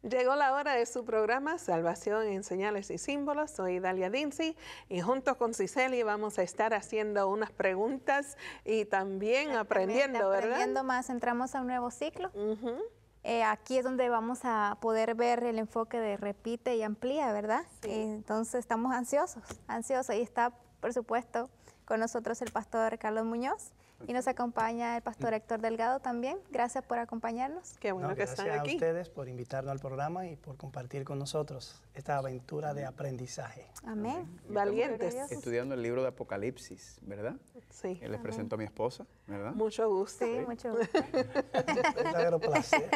Llegó la hora de su programa Salvación en Señales y Símbolos. Soy Dalia Dinsi y junto con Cicely vamos a estar haciendo unas preguntas y también aprendiendo, ¿verdad? Aprendiendo más, entramos a un nuevo ciclo. Aquí es donde vamos a poder ver el enfoque de repite y amplía, ¿verdad? Sí. Entonces estamos ansiosos. Y está, por supuesto, con nosotros el pastor Carlos Muñoz. Y nos acompaña el pastor Héctor Delgado también. Gracias por acompañarnos. Qué bueno que están aquí. Gracias a ustedes por invitarnos al programa y por compartir con nosotros esta aventura de aprendizaje. Amén. Valientes. Estudiando el libro de Apocalipsis, ¿verdad? Sí. Él les presentó a mi esposa, ¿verdad? Mucho gusto. Sí, mucho gusto. Verdadero placer.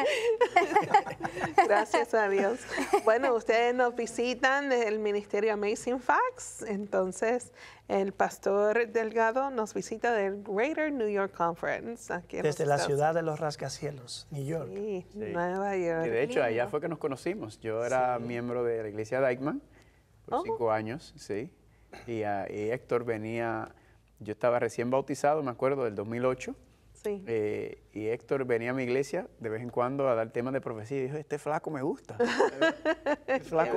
Gracias a Dios. Bueno, ustedes nos visitan del Ministerio Amazing Facts, entonces el pastor Delgado nos visita del Greater New York Conference. Aquí en Desde los la Estados ciudad de los rascacielos, New York. Sí, Sí. Nueva York. Y de hecho, allá fue que nos conocimos. Yo era miembro de la iglesia Dykeman por 5 años, sí. Y Héctor venía, yo estaba recién bautizado, me acuerdo, del 2008. Sí. Y Héctor venía a mi iglesia de vez en cuando a dar temas de profecía y dijo, este flaco me gusta. Este flaco,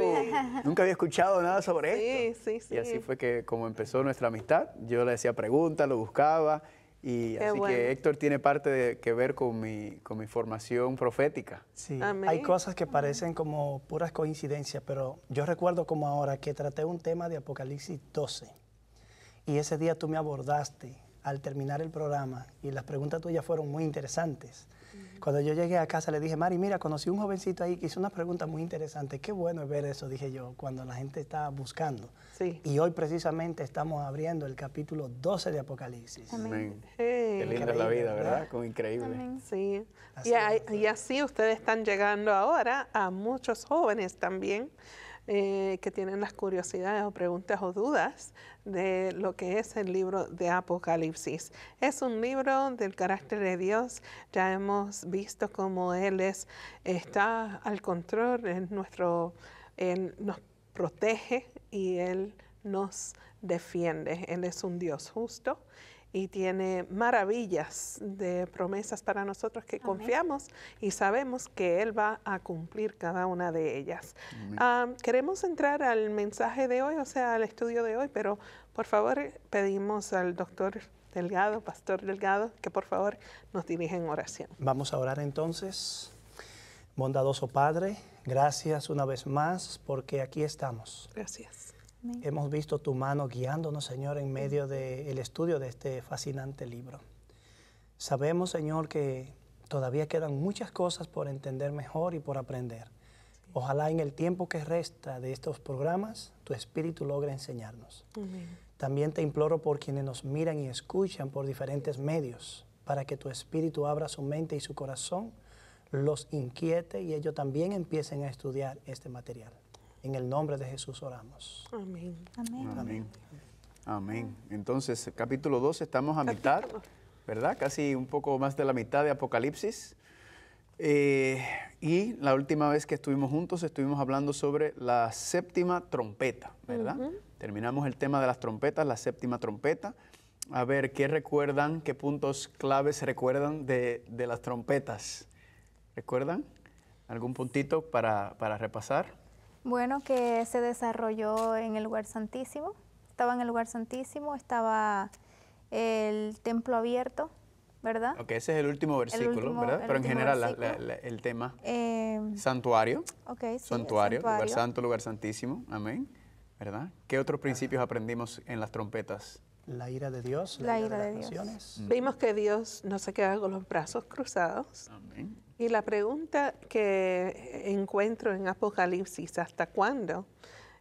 nunca había escuchado nada sobre esto. Sí, sí. Y así fue que como empezó nuestra amistad, yo le hacía preguntas, lo buscaba. Y Qué así bueno. que Héctor tiene parte que ver con mi formación profética. Sí, Amén. hay cosas que parecen como puras coincidencias, pero yo recuerdo como ahora que traté un tema de Apocalipsis 12 y ese día tú me abordaste al terminar el programa y las preguntas tuyas fueron muy interesantes. Cuando yo llegué a casa le dije, Mari, mira, conocí un jovencito ahí que hizo unas preguntas muy interesantes. Qué bueno es ver eso, dije yo, cuando la gente está buscando. Sí. Y hoy precisamente estamos abriendo el capítulo 12 de Apocalipsis. Amén. Hey. Qué linda es la vida, ¿verdad? Como increíble. Amén. Sí. Así Y así ustedes están llegando ahora a muchos jóvenes también que tienen las curiosidades o preguntas o dudas de lo que es el libro de Apocalipsis. Es un libro del carácter de Dios. Ya hemos visto cómo Él está al control, Él nos protege y Él nos defiende. Él es un Dios justo y tiene maravillas de promesas para nosotros que confiamos y sabemos que Él va a cumplir cada una de ellas. Queremos entrar al mensaje de hoy, o sea, al estudio de hoy, pero por favor pedimos al doctor Delgado, pastor Delgado, que por favor nos dirija en oración. Vamos a orar entonces. Bondadoso Padre, gracias una vez más porque aquí estamos. Gracias. Amén. Hemos visto tu mano guiándonos, Señor, en medio del estudio de este fascinante libro. Sabemos, Señor, que todavía quedan muchas cosas por entender mejor y por aprender. Ojalá en el tiempo que resta de estos programas, tu Espíritu logre enseñarnos. Amén. También te imploro por quienes nos miran y escuchan por diferentes medios, para que tu Espíritu abra su mente y su corazón, los inquiete y ellos también empiecen a estudiar este material. En el nombre de Jesús oramos. Amén. Amén. Amén. Amén. Entonces, capítulo 12, estamos a mitad, ¿verdad? Casi un poco más de la mitad de Apocalipsis. Y la última vez que estuvimos juntos estuvimos hablando sobre la séptima trompeta, ¿verdad? Terminamos el tema de las trompetas, la séptima trompeta. A ver, ¿qué recuerdan? ¿Qué puntos claves recuerdan de las trompetas? ¿Recuerdan? ¿Algún puntito para repasar? Bueno, que se desarrolló en el lugar santísimo. Estaba en el lugar santísimo, estaba el templo abierto, ¿verdad? Ok, ese es el último versículo, ¿verdad? Pero en general el tema, santuario, Okay, sí, santuario, lugar santo, lugar santísimo, amén, ¿verdad? ¿Qué otros principios aprendimos en las trompetas? La ira de Dios, La ira de de las Dios. naciones. Vimos que Dios no se queda con los brazos cruzados. Amén. Y la pregunta que encuentro en Apocalipsis, ¿hasta cuándo?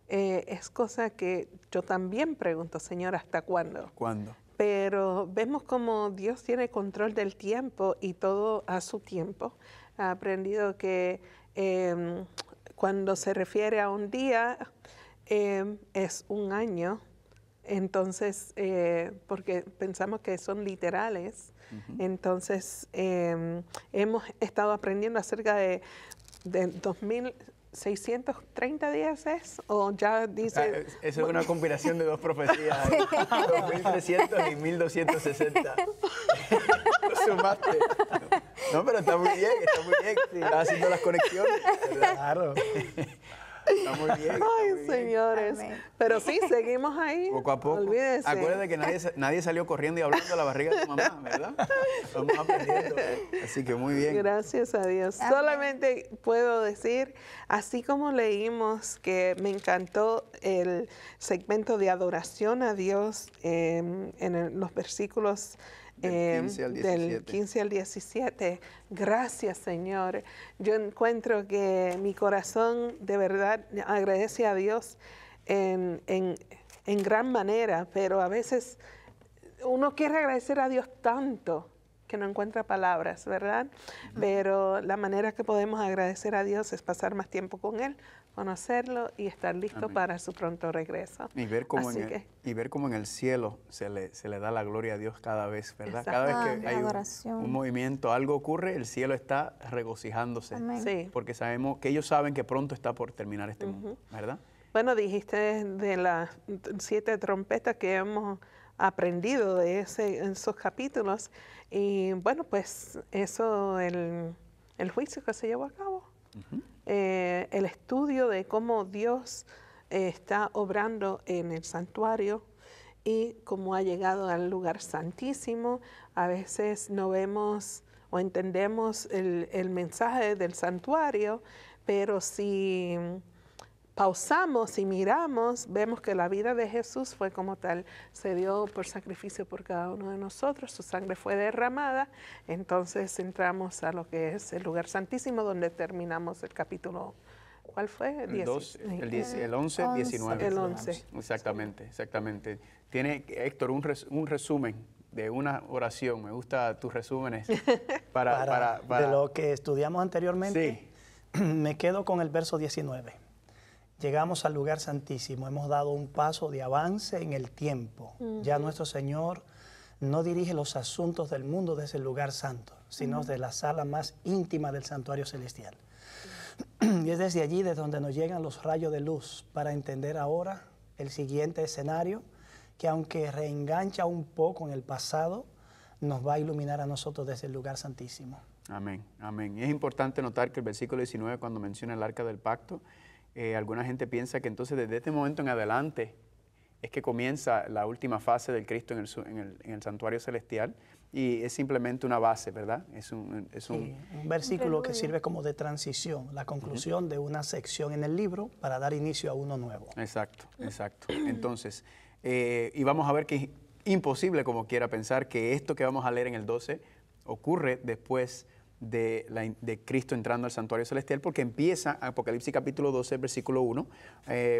Es cosa que yo también pregunto, Señor, ¿hasta cuándo? ¿Cuándo? Pero vemos como Dios tiene control del tiempo y todo a su tiempo. He aprendido que cuando se refiere a un día es un año. Entonces, porque pensamos que son literales, entonces hemos estado aprendiendo acerca de 2.630 días, ¿es? O ya dice... Eso es una combinación de dos profecías, 2.300 y 1.260. sumaste. No, pero está muy bien, está muy bien. Estás haciendo las conexiones, ¿verdad? Claro. Está muy bien. está Ay, muy bien. señores. Amén. Pero sí, seguimos ahí. Poco a poco. Olvídese. Acuérdate que nadie salió corriendo y hablando de la barriga de tu mamá, ¿verdad? Vamos aprendiendo. Así que muy bien. Gracias a Dios. Amén. Solamente puedo decir, así como leímos que me encantó el segmento de adoración a Dios los versículos Del 15 al 17. del 15 al 17. Gracias, Señor. Yo encuentro que mi corazón de verdad agradece a Dios en gran manera, pero a veces uno quiere agradecer a Dios tanto que no encuentra palabras, ¿verdad? Pero la manera que podemos agradecer a Dios es pasar más tiempo con Él, conocerlo y estar listo Amén. para su pronto regreso. Y ver cómo, Así en el, que- y ver cómo en el cielo se le da la gloria a Dios cada vez, ¿verdad? Exacto. Cada vez que Amén. hay Adoración. un movimiento, algo ocurre, el cielo está regocijándose. Amén. Sí. Porque sabemos que ellos saben que pronto está por terminar este mundo, ¿verdad? Bueno, dijiste de las 7 trompetas que hemos aprendido de esos capítulos. Y bueno, pues eso, el juicio que se llevó a cabo. El estudio de cómo Dios está obrando en el santuario y cómo ha llegado al lugar santísimo. A veces no vemos o entendemos el mensaje del santuario, pero si pausamos y miramos, vemos que la vida de Jesús fue como tal, se dio por sacrificio por cada uno de nosotros, su sangre fue derramada, entonces entramos a lo que es el lugar santísimo donde terminamos el capítulo, ¿cuál fue? El 12, el 11, 19. El 11. Exactamente, exactamente. Tiene, Héctor, un resumen de una oración. Me gustan tus resúmenes. para De lo que estudiamos anteriormente, Sí. me quedo con el verso 19. Llegamos al lugar santísimo, hemos dado un paso de avance en el tiempo. Ya nuestro Señor no dirige los asuntos del mundo desde el lugar santo, sino desde la sala más íntima del santuario celestial. Y es desde allí desde donde nos llegan los rayos de luz para entender ahora el siguiente escenario, que aunque reengancha un poco en el pasado, nos va a iluminar a nosotros desde el lugar santísimo. Amén, amén. Y es importante notar que el versículo 19, cuando menciona el arca del pacto, alguna gente piensa que entonces desde este momento en adelante es que comienza la última fase del Cristo en el santuario celestial, y es simplemente una base, ¿verdad? Es un Sí, un versículo que sirve como de transición, la conclusión de una sección en el libro para dar inicio a uno nuevo. Exacto, exacto. Entonces, y vamos a ver que es imposible como quiera pensar que esto que vamos a leer en el 12 ocurre después de Cristo entrando al santuario celestial, porque empieza Apocalipsis capítulo 12, versículo 1.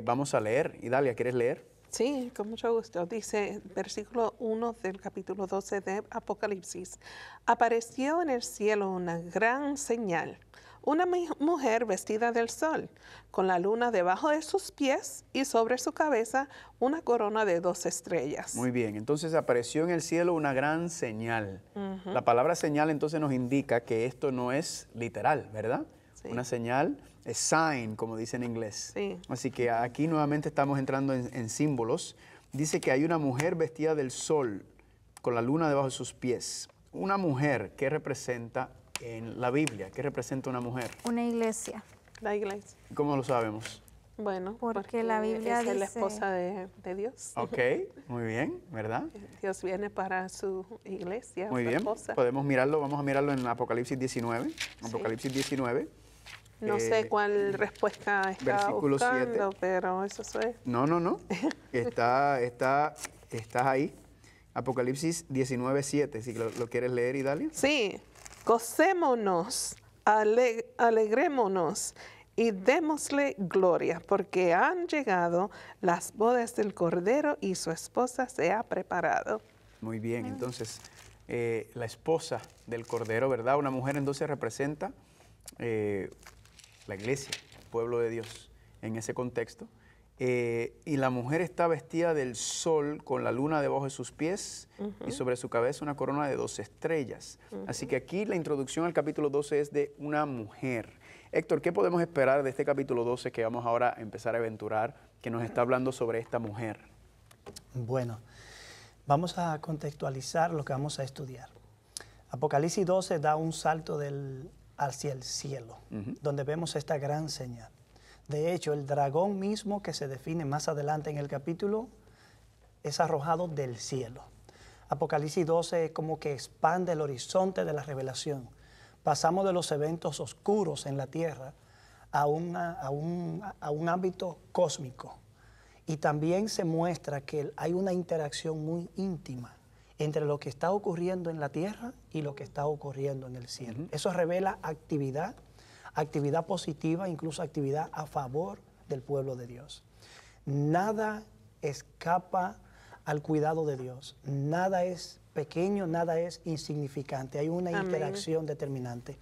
Vamos a leer. Idalia, ¿quieres leer? Sí, con mucho gusto. Dice, versículo 1 del capítulo 12 de Apocalipsis. Apareció en el cielo una gran señal, una mujer vestida del sol, con la luna debajo de sus pies y sobre su cabeza una corona de 2 estrellas. Muy bien, entonces apareció en el cielo una gran señal. La palabra señal entonces nos indica que esto no es literal, ¿verdad? Sí. Una señal es sign, como dice en inglés. Sí. Así que aquí nuevamente estamos entrando en símbolos. Dice que hay una mujer vestida del sol, con la luna debajo de sus pies. Una mujer, ¿qué representa en la Biblia? ¿Qué representa una mujer? Una iglesia. La iglesia. ¿Cómo lo sabemos? Bueno, Porque la Biblia es la dice- esposa de Dios. Ok, muy bien, ¿verdad? Dios viene para su iglesia, Muy su bien, esposa. podemos mirarlo, vamos a mirarlo en Apocalipsis 19. Apocalipsis 19. No sé cuál respuesta está versículo buscando, 7. pero eso es. No. Estás ahí. Apocalipsis 19, 7. Si lo quieres leer, Idalia. Sí, gocémonos, alegrémonos y démosle gloria, porque han llegado las bodas del Cordero y su esposa se ha preparado. Muy bien, entonces, la esposa del Cordero, ¿verdad? Una mujer entonces representa la iglesia, el pueblo de Dios, en ese contexto. Y la mujer está vestida del sol con la luna debajo de sus pies y sobre su cabeza una corona de 2 estrellas. Así que aquí la introducción al capítulo 12 es de una mujer. Héctor, ¿qué podemos esperar de este capítulo 12 que vamos ahora a empezar a aventurar, que nos está hablando sobre esta mujer? Bueno, vamos a contextualizar lo que vamos a estudiar. Apocalipsis 12 da un salto hacia el cielo, donde vemos esta gran señal. De hecho, el dragón mismo que se define más adelante en el capítulo es arrojado del cielo. Apocalipsis 12 es como que expande el horizonte de la revelación. Pasamos de los eventos oscuros en la tierra a un ámbito cósmico. Y también se muestra que hay una interacción muy íntima entre lo que está ocurriendo en la tierra y lo que está ocurriendo en el cielo. Eso revela actividad positiva, incluso actividad a favor del pueblo de Dios. Nada escapa al cuidado de Dios. Nada es pequeño, nada es insignificante. Hay una interacción determinante.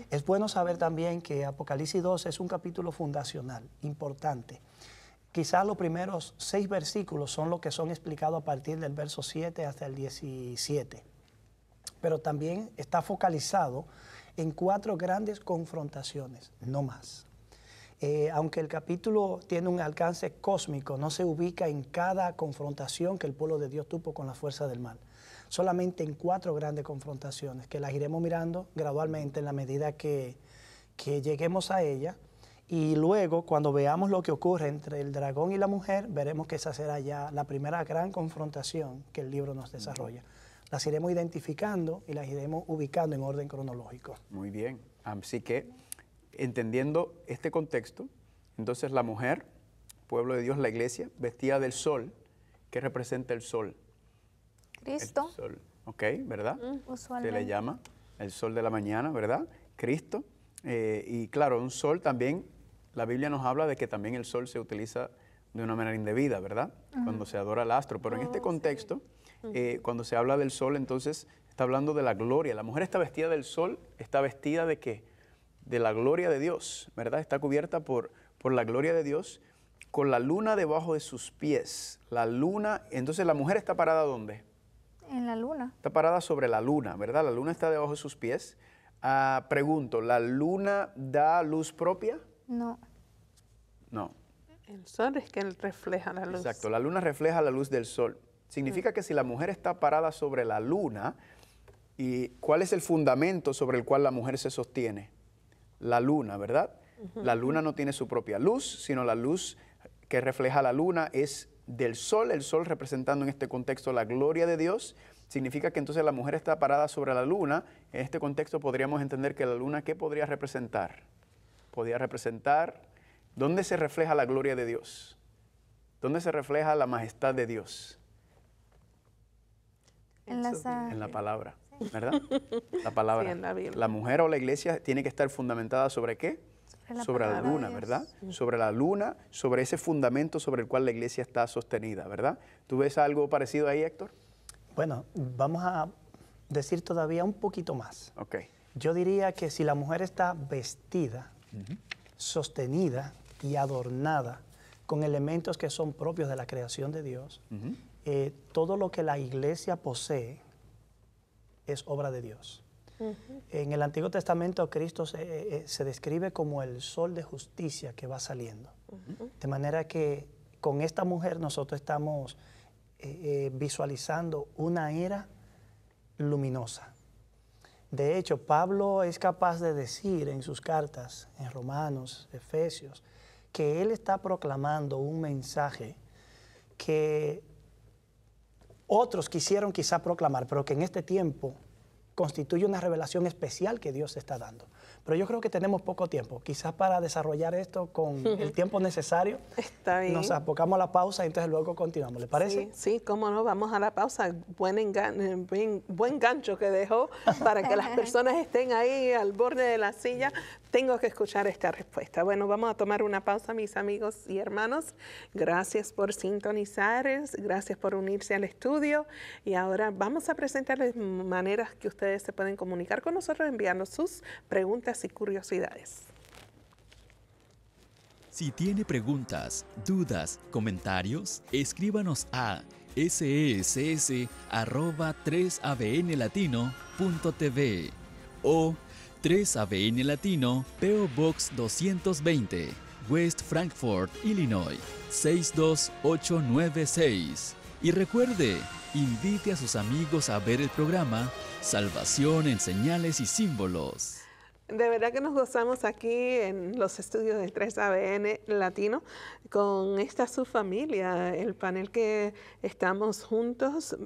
Es bueno saber también que Apocalipsis 12 es un capítulo fundacional, importante. Quizás los primeros 6 versículos son los que son explicados a partir del verso 7 hasta el 17. Pero también está focalizado en 4 grandes confrontaciones, no más. Aunque el capítulo tiene un alcance cósmico, no se ubica en cada confrontación que el pueblo de Dios tuvo con la fuerza del mal. Solamente en 4 grandes confrontaciones, que las iremos mirando gradualmente en la medida que lleguemos a ella. Y luego, cuando veamos lo que ocurre entre el dragón y la mujer, veremos que esa será ya la primera gran confrontación que el libro nos desarrolla. Las iremos identificando y las iremos ubicando en orden cronológico. Muy bien. Así que, entendiendo este contexto, entonces la mujer, pueblo de Dios, la iglesia, vestida del sol, ¿qué representa el sol? Cristo. El sol, ¿ok? ¿Verdad? Usualmente. Se le llama el sol de la mañana, ¿verdad? Cristo. Y claro, un sol también, la Biblia nos habla de que también el sol se utiliza de una manera indebida, ¿verdad? Cuando se adora al astro. Pero en este contexto, cuando se habla del sol, entonces está hablando de la gloria. La mujer está vestida del sol, está vestida ¿de qué? De la gloria de Dios, ¿verdad? Está cubierta por la gloria de Dios, con la luna debajo de sus pies. La luna, entonces la mujer está parada ¿dónde? En la luna. Está parada sobre la luna, ¿verdad? La luna está debajo de sus pies. Pregunto, ¿la luna da luz propia? No. No. El sol es que refleja la luz. Exacto, la luna refleja la luz del sol. Significa que si la mujer está parada sobre la luna, ¿y cuál es el fundamento sobre el cual la mujer se sostiene? La luna, ¿verdad? La luna no tiene su propia luz, sino la luz que refleja la luna es del sol, el sol representando en este contexto la gloria de Dios. Significa que entonces la mujer está parada sobre la luna. En este contexto podríamos entender que la luna, ¿qué podría representar? Podría representar, ¿dónde se refleja la gloria de Dios? ¿Dónde se refleja la majestad de Dios? En la palabra, ¿verdad? La palabra. Sí, en la Biblia. La mujer o la iglesia tiene que estar fundamentada ¿sobre qué? Sobre la luna, ¿verdad? Sobre la luna, sobre ese fundamento sobre el cual la iglesia está sostenida, ¿verdad? ¿Tú ves algo parecido ahí, Héctor? Bueno, vamos a decir todavía un poquito más. Ok. Yo diría que si la mujer está vestida, sostenida y adornada con elementos que son propios de la creación de Dios, todo lo que la iglesia posee es obra de Dios. En el Antiguo Testamento Cristo se describe como el sol de justicia que va saliendo. De manera que con esta mujer nosotros estamos visualizando una era luminosa. De hecho, Pablo es capaz de decir en sus cartas, en Romanos, Efesios, que él está proclamando un mensaje que otros quisieron quizá proclamar, pero que en este tiempo constituye una revelación especial que Dios está dando. Pero yo creo que tenemos poco tiempo. Quizás para desarrollar esto con el tiempo necesario, Está bien. nos abocamos a la pausa y entonces luego continuamos. ¿Le parece? Sí, cómo no, vamos a la pausa. Buen gancho que dejó para que las personas estén ahí al borde de la silla. Tengo que escuchar esta respuesta. Bueno, vamos a tomar una pausa, mis amigos y hermanos. Gracias por sintonizar, gracias por unirse al estudio. Y ahora vamos a presentarles maneras que ustedes se pueden comunicar con nosotros enviando sus preguntas y curiosidades. Si tiene preguntas, dudas, comentarios, escríbanos a sess@3abnlatino.tv o 3ABN Latino, P.O. Box 220, West Frankfort, Illinois, 62896. Y recuerde, invite a sus amigos a ver el programa Salvación en Señales y Símbolos. De verdad que nos gozamos aquí en los estudios de 3ABN Latino con esta subfamilia, el panel que estamos juntos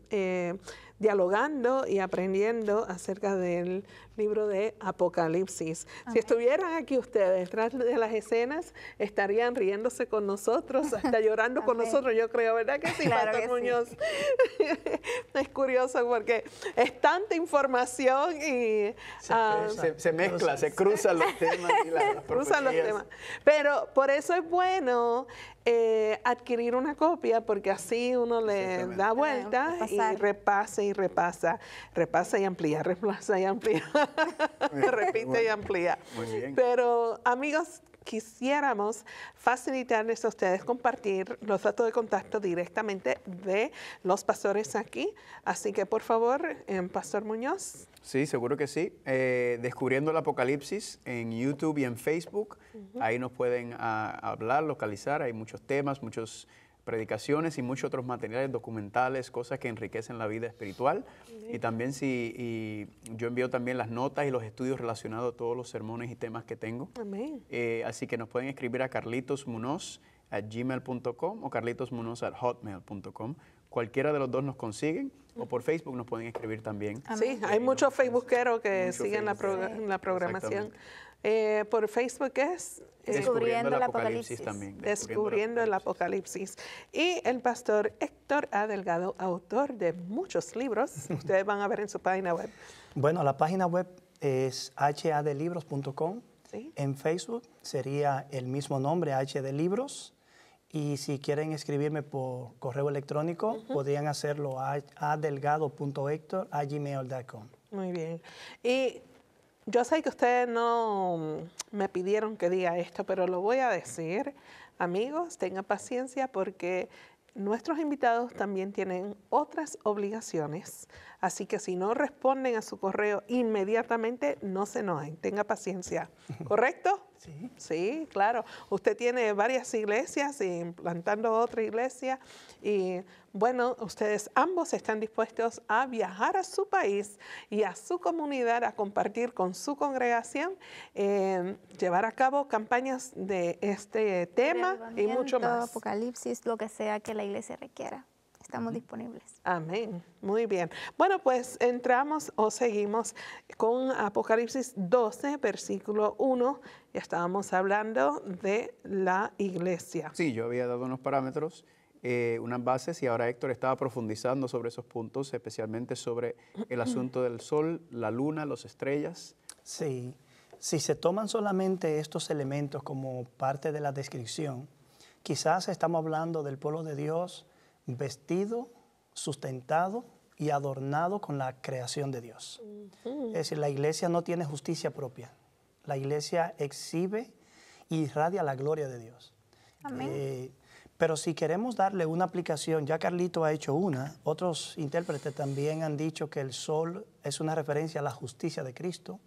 dialogando y aprendiendo acerca del libro de Apocalipsis. Amén. Si estuvieran aquí ustedes detrás de las escenas, estarían riéndose con nosotros, hasta llorando con nosotros, yo creo, ¿verdad que sí, Claro Pastor que Muñoz? Es curioso porque es tanta información y Se mezcla, se cruzan los temas y las cruzan los profecías. temas. Pero por eso es bueno adquirir una copia, porque así uno le Exactamente. da vuelta y Repasar. repasa y repasa, repasa y amplía, repasa y amplía, repite y amplía. Muy bien. Pero amigos, quisiéramos facilitarles a ustedes compartir los datos de contacto directamente de los pastores aquí. Así que por favor, Pastor Muñoz. Sí, seguro que sí. Descubriendo el Apocalipsis en YouTube y en Facebook. Ahí nos pueden hablar, localizar. Hay muchos temas, muchas predicaciones y muchos otros materiales documentales, cosas que enriquecen la vida espiritual. Y también yo envío también las notas y los estudios relacionados a todos los sermones y temas que tengo. Amén. Así que nos pueden escribir a carlitosmunoz@gmail.com o carlitosmunoz@hotmail.com. Cualquiera de los dos nos consiguen, o por Facebook nos pueden escribir también. Sí, hay muchos facebookeros que Mucho siguen la facebookero. programación. Por Facebook es Descubriendo el Apocalipsis. también. Descubriendo el Apocalipsis. Y el pastor Héctor A. Delgado, autor de muchos libros, ustedes van a ver en su página web. Bueno, la página web es hadelibros.com. Sí. En Facebook sería el mismo nombre, HD Libros. Y si quieren escribirme por correo electrónico, podrían hacerlo a adelgado.hector@gmail.com. Muy bien. Y yo sé que ustedes no me pidieron que diga esto, pero lo voy a decir. Amigos, tengan paciencia porque nuestros invitados también tienen otras obligaciones. Así que si no responden a su correo inmediatamente, no se enojen. Tenga paciencia. ¿Correcto? Sí. Sí, claro. Usted tiene varias iglesias y implantando otra iglesia. Y bueno, ustedes ambos están dispuestos a viajar a su país y a su comunidad a compartir con su congregación, llevar a cabo campañas de este tema y mucho Avivamiento, más. Apocalipsis, lo que sea que la iglesia requiera. Estamos disponibles. Amén. Muy bien. Bueno, pues entramos o seguimos con Apocalipsis 12, versículo 1. Ya estábamos hablando de la iglesia. Sí, yo había dado unos parámetros, unas bases, y ahora Héctor estaba profundizando sobre esos puntos, especialmente sobre el asunto del sol, la luna, las estrellas. Sí, si se toman solamente estos elementos como parte de la descripción, quizás estamos hablando del pueblo de Dios vestido, sustentado y adornado con la creación de Dios. Es decir, la iglesia no tiene justicia propia. La iglesia exhibe y irradia la gloria de Dios. Amén. Pero si queremos darle una aplicación, ya Carlito ha hecho una, otros intérpretes también han dicho que el sol es una referencia a la justicia de Cristo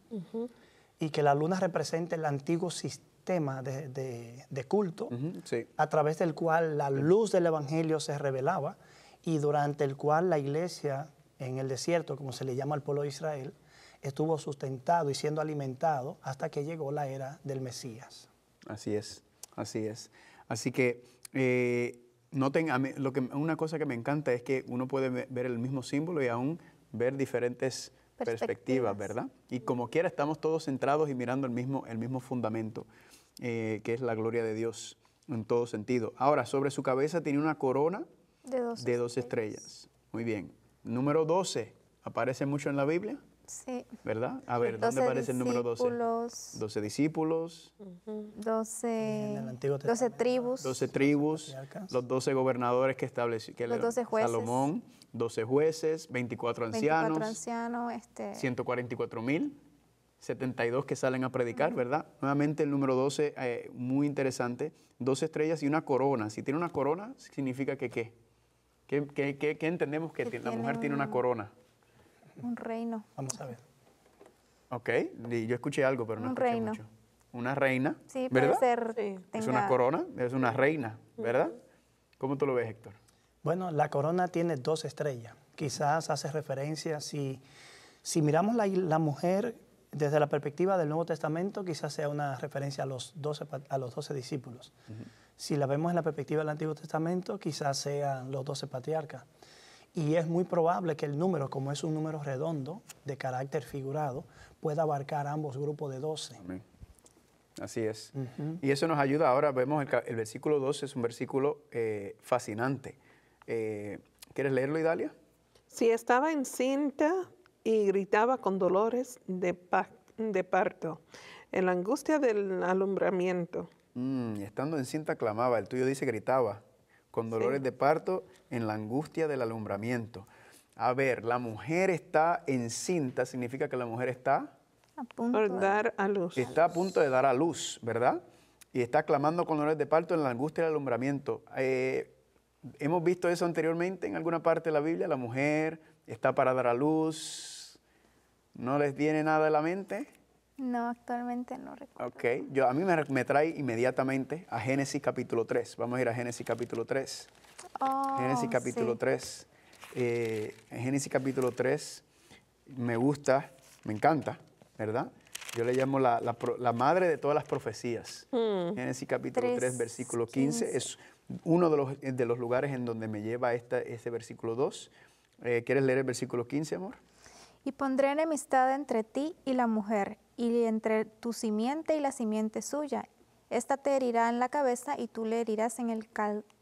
y que la luna representa el antiguo sistema de culto Sí. a través del cual la luz del Evangelio se revelaba y durante el cual la iglesia en el desierto, como se le llama al pueblo de Israel, estuvo sustentado y siendo alimentado hasta que llegó la era del Mesías. Así es, así es. Así que noten, una cosa que me encanta es que uno puede ver el mismo símbolo y aún ver diferentes perspectivas, ¿verdad? Y como quiera estamos todos centrados y mirando el mismo fundamento, que es la gloria de Dios en todo sentido. Ahora, sobre su cabeza tiene una corona De 12 estrellas. Muy bien. Número 12, ¿aparece mucho en la Biblia? Sí. ¿Verdad? A ver, ¿dónde 12 aparece el número 12? discípulos, 12 discípulos, 12, En el Antiguo 12 Testamento. tribus, 12 tribus, patriarcas. los 12 gobernadores que estableció Los 12 jueces. Salomón, 12 jueces, 24 ancianos, 24 ancianos, 144,000, 72 que salen a predicar, ¿verdad? Nuevamente el número 12, muy interesante, 12 estrellas y una corona. Si tiene una corona, significa que ¿qué? ¿Qué entendemos que Que la tiene mujer tiene una corona? un reino. Vamos a ver. Ok, y yo escuché algo, pero no Un escuché reino. mucho. Una reina, Sí, puede ¿verdad? ser. Sí. Es una corona, es una reina, ¿verdad? ¿Cómo tú lo ves, Héctor? Bueno, la corona tiene 2 estrellas. Quizás hace referencia, si miramos la mujer desde la perspectiva del Nuevo Testamento, quizás sea una referencia a los 12 discípulos. Si la vemos en la perspectiva del Antiguo Testamento, quizás sean los 12 patriarcas. Y es muy probable que el número, como es un número redondo, de carácter figurado, pueda abarcar ambos grupos de 12. Amén. Así es. Y eso nos ayuda. Ahora vemos el versículo 12, es un versículo fascinante. ¿Quieres leerlo, Idalia? Si estaba encinta y gritaba con dolores de parto, en la angustia del alumbramiento. Estando encinta clamaba, el tuyo dice gritaba, con dolores de parto, en la angustia del alumbramiento. A ver, la mujer está encinta, significa que la mujer está A punto Por de- dar a luz. está a punto de dar a luz, ¿verdad? Y está clamando con dolores de parto en la angustia del alumbramiento. Hemos visto eso anteriormente en alguna parte de la Biblia. La mujer está para dar a luz. ¿No les viene nada a la mente? No, actualmente no recuerdo. Ok, a mí me trae inmediatamente a Génesis capítulo 3. Vamos a ir a Génesis capítulo 3. Oh, Génesis capítulo sí. 3. En Génesis capítulo 3 me gusta, me encanta, ¿verdad? Yo le llamo la madre de todas las profecías. Génesis capítulo 3, versículo 15. Es uno de los lugares en donde me lleva este versículo 2. ¿Quieres leer el versículo 15, amor? Y pondré enemistad entre ti y la mujer, y entre tu simiente y la simiente suya. Esta te herirá en la cabeza y tú le herirás en el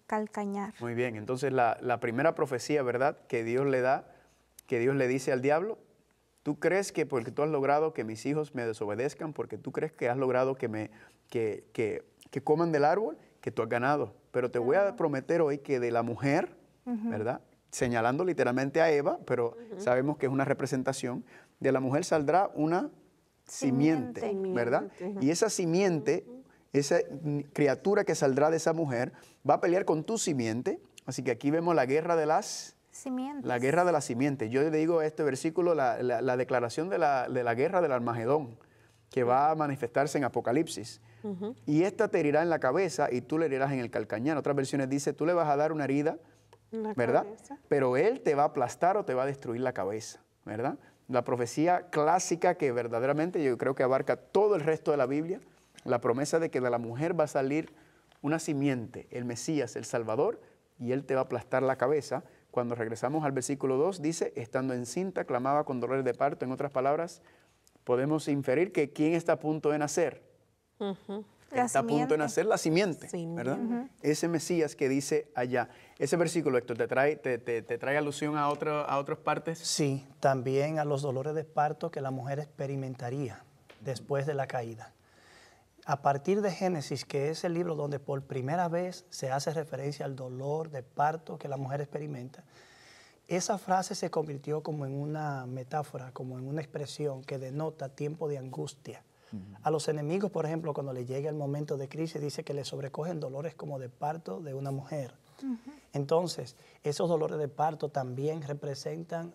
calcañar. Muy bien, entonces la primera profecía, ¿verdad?, que Dios le da, que Dios le dice al diablo, tú crees que porque tú has logrado que mis hijos me desobedezcan, porque tú crees que has logrado que coman del árbol, que tú has ganado. Pero te voy a prometer hoy que de la mujer, ¿verdad?, señalando literalmente a Eva, pero sabemos que es una representación, de la mujer saldrá una simiente, ¿verdad? Y esa simiente, esa criatura que saldrá de esa mujer, va a pelear con tu simiente. Así que aquí vemos la guerra de las Simientes. La guerra de la simiente. Yo le digo a este versículo la declaración de la guerra del Armagedón, que va a manifestarse en Apocalipsis. Y esta te herirá en la cabeza y tú le herirás en el calcañar. Otras versiones dice, tú le vas a dar una herida, La ¿verdad? cabeza. Pero él te va a aplastar o te va a destruir la cabeza, ¿verdad? La profecía clásica que verdaderamente yo creo que abarca todo el resto de la Biblia, la promesa de que de la mujer va a salir una simiente, el Mesías, el Salvador, y él te va a aplastar la cabeza. Cuando regresamos al versículo 2, dice, estando encinta, clamaba con dolores de parto. En otras palabras, podemos inferir que ¿quién está a punto de nacer? La Está a punto de simiente. nacer la simiente, Simiente. ¿verdad? Ese Mesías que dice allá. Ese versículo, Héctor, ¿te trae alusión a otras partes? Sí, también a los dolores de parto que la mujer experimentaría después de la caída. A partir de Génesis, que es el libro donde por primera vez se hace referencia al dolor de parto que la mujer experimenta, esa frase se convirtió como en una metáfora, como en una expresión que denota tiempo de angustia. A los enemigos, por ejemplo, cuando les llega el momento de crisis, dice que les sobrecogen dolores como de parto de una mujer. Entonces, esos dolores de parto también representan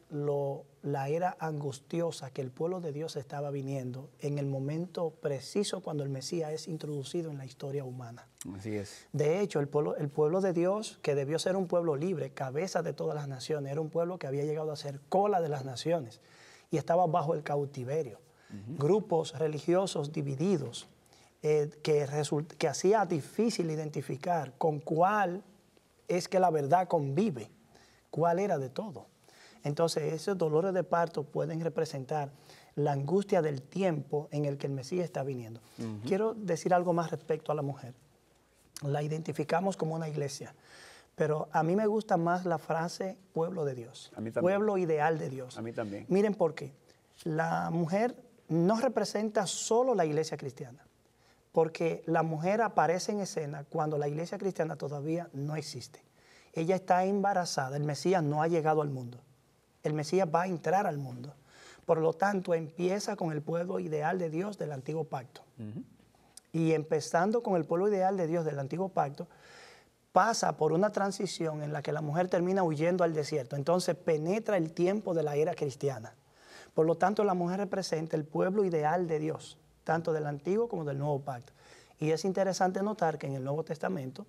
la era angustiosa que el pueblo de Dios estaba viniendo en el momento preciso cuando el Mesías es introducido en la historia humana. Así es. De hecho, el pueblo de Dios, que debió ser un pueblo libre, cabeza de todas las naciones, era un pueblo que había llegado a ser cola de las naciones y estaba bajo el cautiverio. Grupos religiosos divididos que hacía difícil identificar con cuál es que la verdad convive, cuál era de todo. Entonces, esos dolores de parto pueden representar la angustia del tiempo en el que el Mesías está viniendo. Quiero decir algo más respecto a la mujer. La identificamos como una iglesia, pero a mí me gusta más la frase pueblo de Dios, A mí también. pueblo ideal de Dios. A mí también. Miren por qué. La mujer no representa solo la iglesia cristiana, porque la mujer aparece en escena cuando la iglesia cristiana todavía no existe. Ella está embarazada, el Mesías no ha llegado al mundo. El Mesías va a entrar al mundo. Por lo tanto, empieza con el pueblo ideal de Dios del Antiguo Pacto. Y empezando con el pueblo ideal de Dios del Antiguo Pacto, pasa por una transición en la que la mujer termina huyendo al desierto. Entonces penetra el tiempo de la era cristiana. Por lo tanto, la mujer representa el pueblo ideal de Dios, tanto del Antiguo como del Nuevo Pacto. Y es interesante notar que en el Nuevo Testamento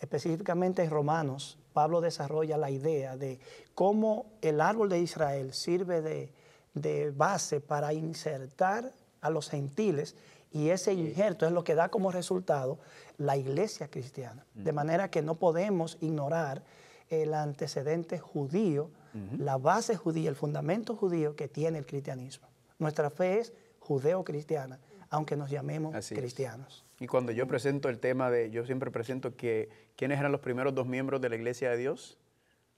Específicamente en Romanos, Pablo desarrolla la idea de cómo el árbol de Israel sirve de base para insertar a los gentiles, y ese injerto es lo que da como resultado la iglesia cristiana. De manera que no podemos ignorar el antecedente judío, la base judía, el fundamento judío que tiene el cristianismo. Nuestra fe es judeo-cristiana, aunque nos llamemos cristianos. Y cuando yo presento el tema de, yo siempre presento que, ¿quiénes eran los primeros dos miembros de la iglesia de Dios?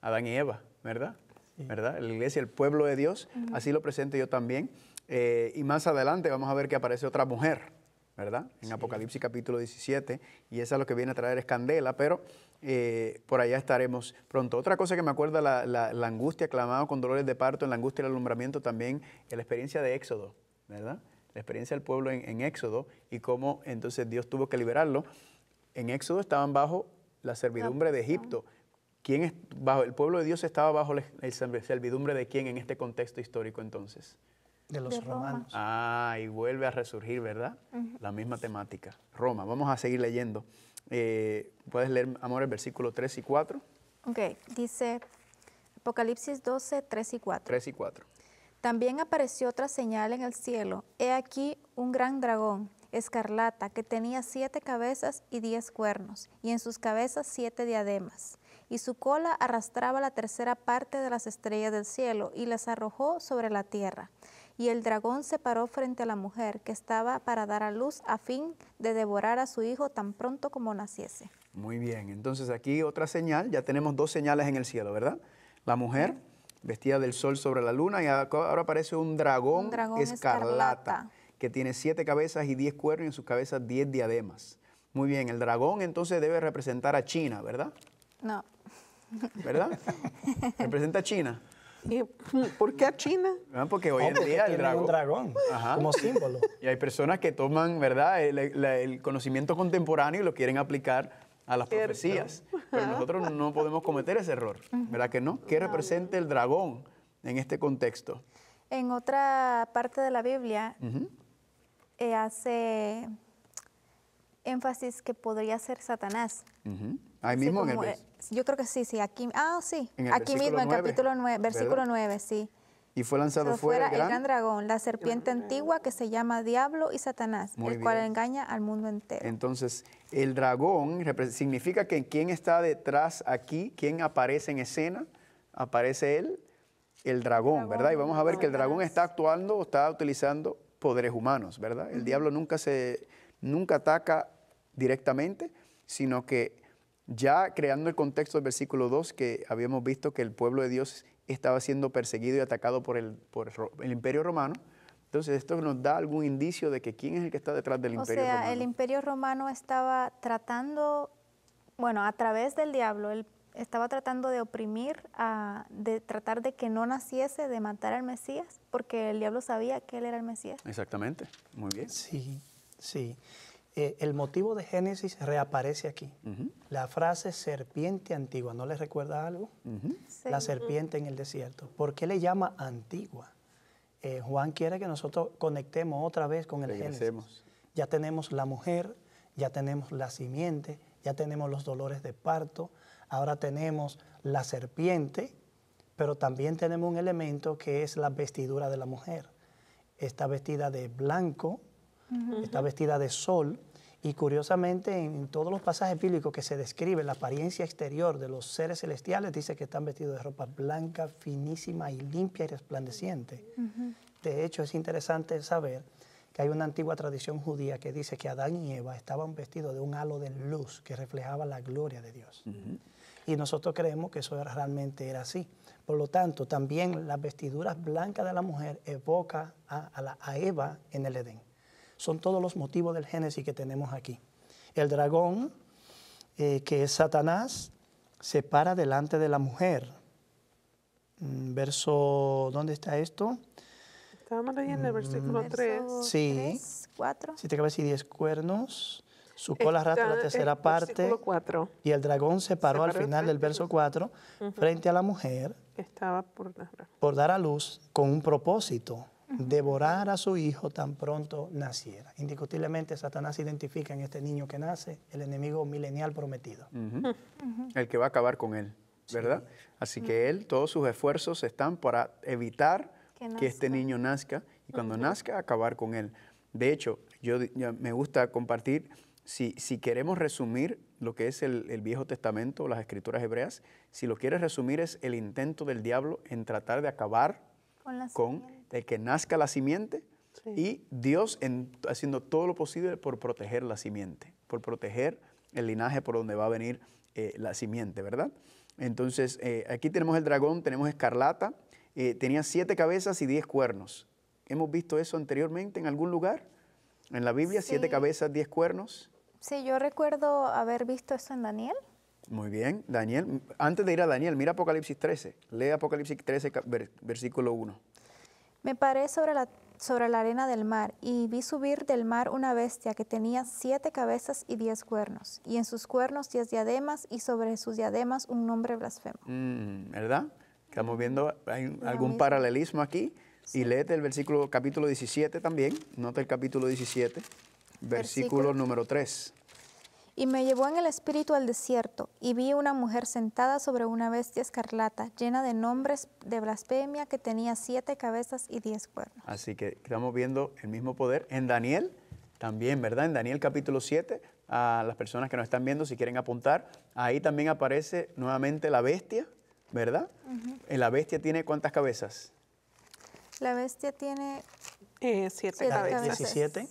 Adán y Eva, ¿verdad? Sí. ¿Verdad? La iglesia, el pueblo de Dios, así lo presento yo también. Y más adelante vamos a ver que aparece otra mujer, ¿verdad? En Apocalipsis capítulo 17, y esa es lo que viene a traer es candela, pero por allá estaremos pronto. Otra cosa que me acuerda, la angustia, clamado con dolores de parto, en la angustia y el alumbramiento también, la experiencia de Éxodo, ¿verdad? La experiencia del pueblo en Éxodo y cómo entonces Dios tuvo que liberarlo. En Éxodo estaban bajo la servidumbre de Egipto. ¿Quién es bajo? El pueblo de Dios estaba bajo la servidumbre de quién en este contexto histórico entonces? De los romanos. Ah, y vuelve a resurgir, ¿verdad? La misma temática. Roma. Vamos a seguir leyendo. ¿Puedes leer, amor, el versículo 3 y 4? Ok, dice Apocalipsis 12, 3 y 4. 3 y 4. También apareció otra señal en el cielo. He aquí un gran dragón, escarlata, que tenía 7 cabezas y 10 cuernos, y en sus cabezas 7 diademas. Y su cola arrastraba la tercera parte de las estrellas del cielo y las arrojó sobre la tierra. Y el dragón se paró frente a la mujer que estaba para dar a luz a fin de devorar a su hijo tan pronto como naciese. Muy bien, entonces aquí otra señal, ya tenemos 2 señales en el cielo, ¿verdad? La mujer vestida del sol sobre la luna, y ahora aparece un dragón escarlata que tiene 7 cabezas y 10 cuernos, y en sus cabezas 10 diademas. Muy bien, el dragón entonces debe representar a China, ¿verdad? No. ¿Verdad? ¿Representa a China? ¿Y por qué a China? Porque hoy en día el dragón, un dragón como símbolo. Y hay personas que toman, ¿verdad?, el conocimiento contemporáneo y lo quieren aplicar a las profecías. Pero nosotros no podemos cometer ese error, ¿verdad que no? ¿Qué representa el dragón en este contexto? En otra parte de la Biblia hace énfasis que podría ser Satanás. Ahí mismo en el yo creo que sí, aquí, sí, en el aquí mismo, en capítulo 9, versículo 9, sí. Y fue lanzado fuera el gran dragón, la serpiente antigua que se llama Diablo y Satanás, el cual engaña al mundo entero. Entonces, el dragón significa que quién está detrás aquí, quién aparece en escena, aparece él, el dragón, ¿verdad? Y vamos a ver que el dragón está actuando o está utilizando poderes humanos, ¿verdad? El diablo nunca ataca directamente, sino que ya creando el contexto del versículo 2, que habíamos visto que el pueblo de Dios estaba siendo perseguido y atacado por el Imperio Romano. Entonces, esto nos da algún indicio de que quién es el que está detrás del Imperio Romano. O sea, el Imperio Romano estaba tratando, a través del diablo, él estaba tratando de oprimir, de tratar de que no naciese, de matar al Mesías, porque el diablo sabía que él era el Mesías. Exactamente, muy bien. Sí, sí. El motivo de Génesis reaparece aquí. La frase serpiente antigua, ¿no les recuerda algo? Sí. La serpiente en el desierto. ¿Por qué le llama antigua? Juan quiere que nosotros conectemos otra vez con el Génesis. Ya tenemos la mujer, ya tenemos la simiente, ya tenemos los dolores de parto, ahora tenemos la serpiente, pero también tenemos un elemento que es la vestidura de la mujer. Está vestida de blanco, está vestida de sol, y curiosamente en todos los pasajes bíblicos que se describe la apariencia exterior de los seres celestiales, dice que están vestidos de ropa blanca, finísima y limpia y resplandeciente. De hecho, es interesante saber que hay una antigua tradición judía que dice que Adán y Eva estaban vestidos de un halo de luz que reflejaba la gloria de Dios. Y nosotros creemos que eso realmente era así. Por lo tanto, también las vestiduras blancas de la mujer evoca a Eva en el Edén. Son todos los motivos del Génesis que tenemos aquí. El dragón, que es Satanás, se para delante de la mujer. Verso, ¿dónde está esto? Estábamos leyendo el versículo 3. Sí. 3, 4. 7 cabezas y 10 cuernos. Su cola arrastra la tercera parte. 4. Y el dragón se paró al final del verso 4 frente a la mujer Estaba por dar a luz con un propósito. devorar a su hijo tan pronto naciera. Indiscutiblemente, Satanás identifica en este niño que nace el enemigo milenial prometido. El que va a acabar con él, ¿verdad? Así que él, todos sus esfuerzos están para evitar que este niño nazca y cuando nazca, acabar con él. De hecho, me gusta compartir, si queremos resumir lo que es el Viejo Testamento, las Escrituras hebreas, si lo quieres resumir es el intento del diablo en tratar de acabar con el que nazca la simiente y Dios haciendo todo lo posible por proteger la simiente, por proteger el linaje por donde va a venir la simiente, ¿verdad? Entonces, aquí tenemos el dragón, tenemos escarlata, tenía 7 cabezas y 10 cuernos. ¿Hemos visto eso anteriormente en algún lugar? En la Biblia, 7 cabezas, 10 cuernos. Sí, yo recuerdo haber visto eso en Daniel. Muy bien, Daniel. Antes de ir a Daniel, mira Apocalipsis 13. Lee Apocalipsis 13, versículo 1. Me paré sobre la arena del mar y vi subir del mar una bestia que tenía 7 cabezas y 10 cuernos, y en sus cuernos 10 diademas, y sobre sus diademas un nombre blasfemo. ¿Verdad? Estamos viendo, hay algún paralelismo aquí. Sí. Y léete el capítulo 17 también. Nota el capítulo 17, versículo número 3. Y me llevó en el espíritu al desierto, y vi una mujer sentada sobre una bestia escarlata, llena de nombres de blasfemia, que tenía 7 cabezas y 10 cuernos. Así que estamos viendo el mismo poder en Daniel también, ¿verdad? En Daniel capítulo 7, a las personas que nos están viendo, si quieren apuntar, ahí también aparece nuevamente la bestia, ¿verdad? La bestia tiene ¿cuántas cabezas? La bestia tiene 7 cabezas. 17.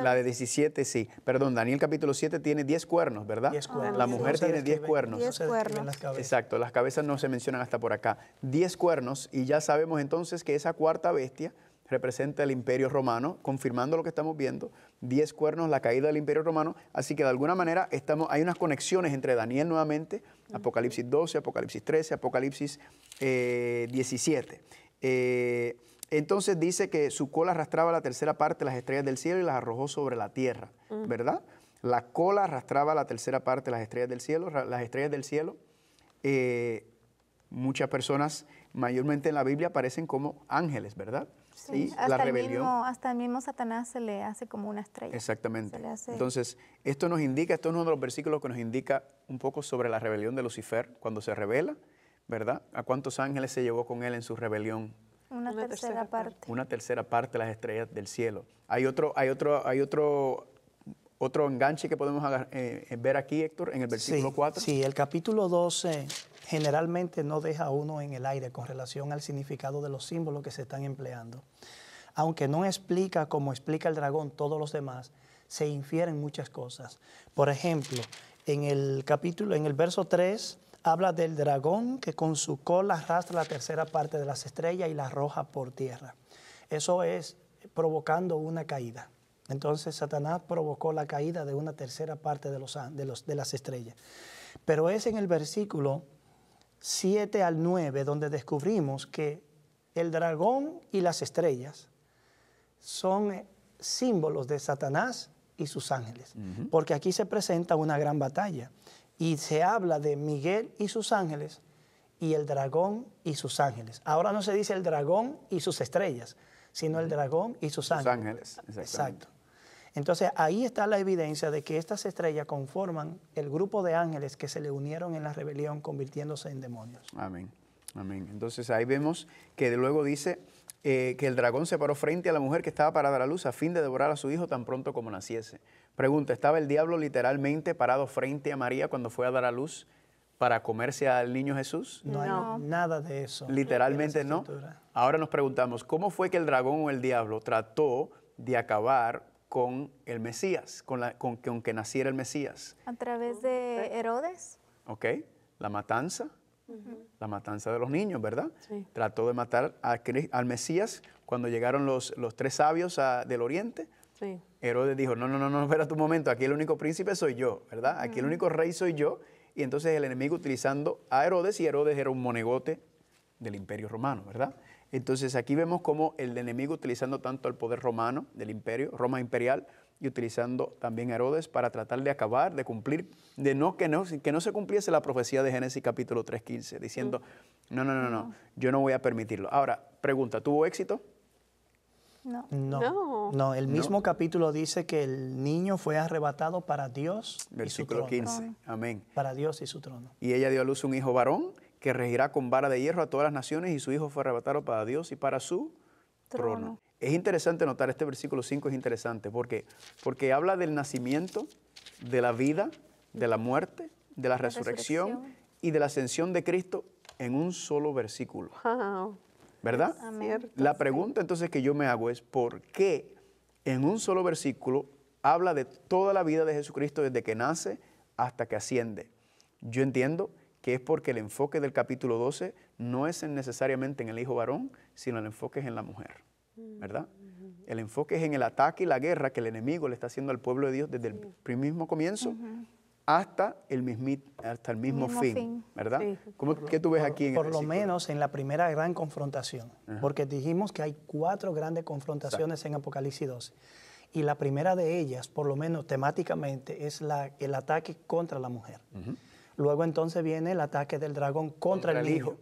La de 17, sí. Perdón, Daniel capítulo 7 tiene 10 cuernos, ¿verdad? 10 cuernos. La mujer tiene 10 cuernos. 10 cuernos. Exacto, las cabezas no se mencionan hasta por acá. 10 cuernos, y ya sabemos entonces que esa cuarta bestia representa el Imperio Romano, confirmando lo que estamos viendo. 10 cuernos, la caída del Imperio Romano. Así que de alguna manera hay unas conexiones entre Daniel nuevamente, Apocalipsis 12, Apocalipsis 13, Apocalipsis 17. Entonces dice que su cola arrastraba la tercera parte de las estrellas del cielo y las arrojó sobre la tierra, ¿verdad? La cola arrastraba la tercera parte de las estrellas del cielo. Las estrellas del cielo, muchas personas, mayormente en la Biblia, aparecen como ángeles, ¿verdad? Sí, y la rebelión. Hasta el mismo Satanás se le hace como una estrella. Exactamente. Entonces, esto es uno de los versículos que nos indica un poco sobre la rebelión de Lucifer, cuando se rebela, ¿verdad? ¿A cuántos ángeles se llevó con él en su rebelión? Una tercera parte. Una tercera parte de las estrellas del cielo. Hay otro enganche que podemos ver aquí, Héctor, en el versículo 4. Sí, el capítulo 12 generalmente no deja a uno en el aire con relación al significado de los símbolos que se están empleando. Aunque no explica como explica el dragón todos los demás, se infieren muchas cosas. Por ejemplo, en el verso 3, habla del dragón que con su cola arrastra la tercera parte de las estrellas y la arroja por tierra. Eso es provocando una caída. Entonces Satanás provocó la caída de una tercera parte de las estrellas. Pero es en el versículo 7 al 9 donde descubrimos que el dragón y las estrellas son símbolos de Satanás y sus ángeles. Porque aquí se presenta una gran batalla. Y se habla de Miguel y sus ángeles y el dragón y sus ángeles. Ahora no se dice el dragón y sus estrellas, sino el dragón y sus ángeles. Exacto. Entonces ahí está la evidencia de que estas estrellas conforman el grupo de ángeles que se le unieron en la rebelión convirtiéndose en demonios. Amén. Amén. Entonces ahí vemos que luego dice que el dragón se paró frente a la mujer que estaba para dar a luz a fin de devorar a su hijo tan pronto como naciese. Pregunta, ¿estaba el diablo literalmente parado frente a María cuando fue a dar a luz para comerse al niño Jesús? No hay nada de eso. Literalmente no. Ahora nos preguntamos, ¿cómo fue que el dragón o el diablo trató de acabar con el Mesías, con que naciera el Mesías? A través de Herodes. Ok, la matanza. La matanza de los niños, ¿verdad? Sí. Trató de matar al Mesías cuando llegaron los 3 sabios del oriente. Sí. Herodes dijo, no, espera un momento, aquí el único príncipe soy yo, ¿verdad? Aquí el único rey soy yo. Y entonces el enemigo utilizando a Herodes, y Herodes era un monegote del Imperio Romano, ¿verdad? Entonces aquí vemos cómo el enemigo utilizando tanto el poder romano del imperio, Roma imperial, y utilizando también a Herodes para tratar de acabar, de cumplir, que no se cumpliese la profecía de Génesis capítulo 3:15, diciendo, no, yo no voy a permitirlo. Ahora, pregunta, ¿tuvo éxito? No. No, el mismo capítulo dice que el niño fue arrebatado para Dios y su Versículo trono. 15. Amén. Para Dios y su trono. Y ella dio a luz un hijo varón que regirá con vara de hierro a todas las naciones, y su hijo fue arrebatado para Dios y para su trono. Es interesante notar, este versículo 5 es interesante porque habla del nacimiento, de la vida, de la muerte, de la resurrección y de la ascensión de Cristo en un solo versículo. Wow. ¿Verdad? Cierto, La pregunta entonces que yo me hago es, ¿por qué en un solo versículo habla de toda la vida de Jesucristo desde que nace hasta que asciende? Yo entiendo que es porque el enfoque del capítulo 12 no es necesariamente en el hijo varón, sino el enfoque es en la mujer, ¿verdad? El enfoque es en el ataque y la guerra que el enemigo le está haciendo al pueblo de Dios desde el mismo comienzo hasta el mismo fin, ¿verdad? Sí. ¿Qué tú ves aquí en el Por lo versículo? menos en la primera gran confrontación, porque dijimos que hay 4 grandes confrontaciones en Apocalipsis 12. Y la primera de ellas, por lo menos temáticamente, es el ataque contra la mujer. Luego entonces viene el ataque del dragón contra el hijo.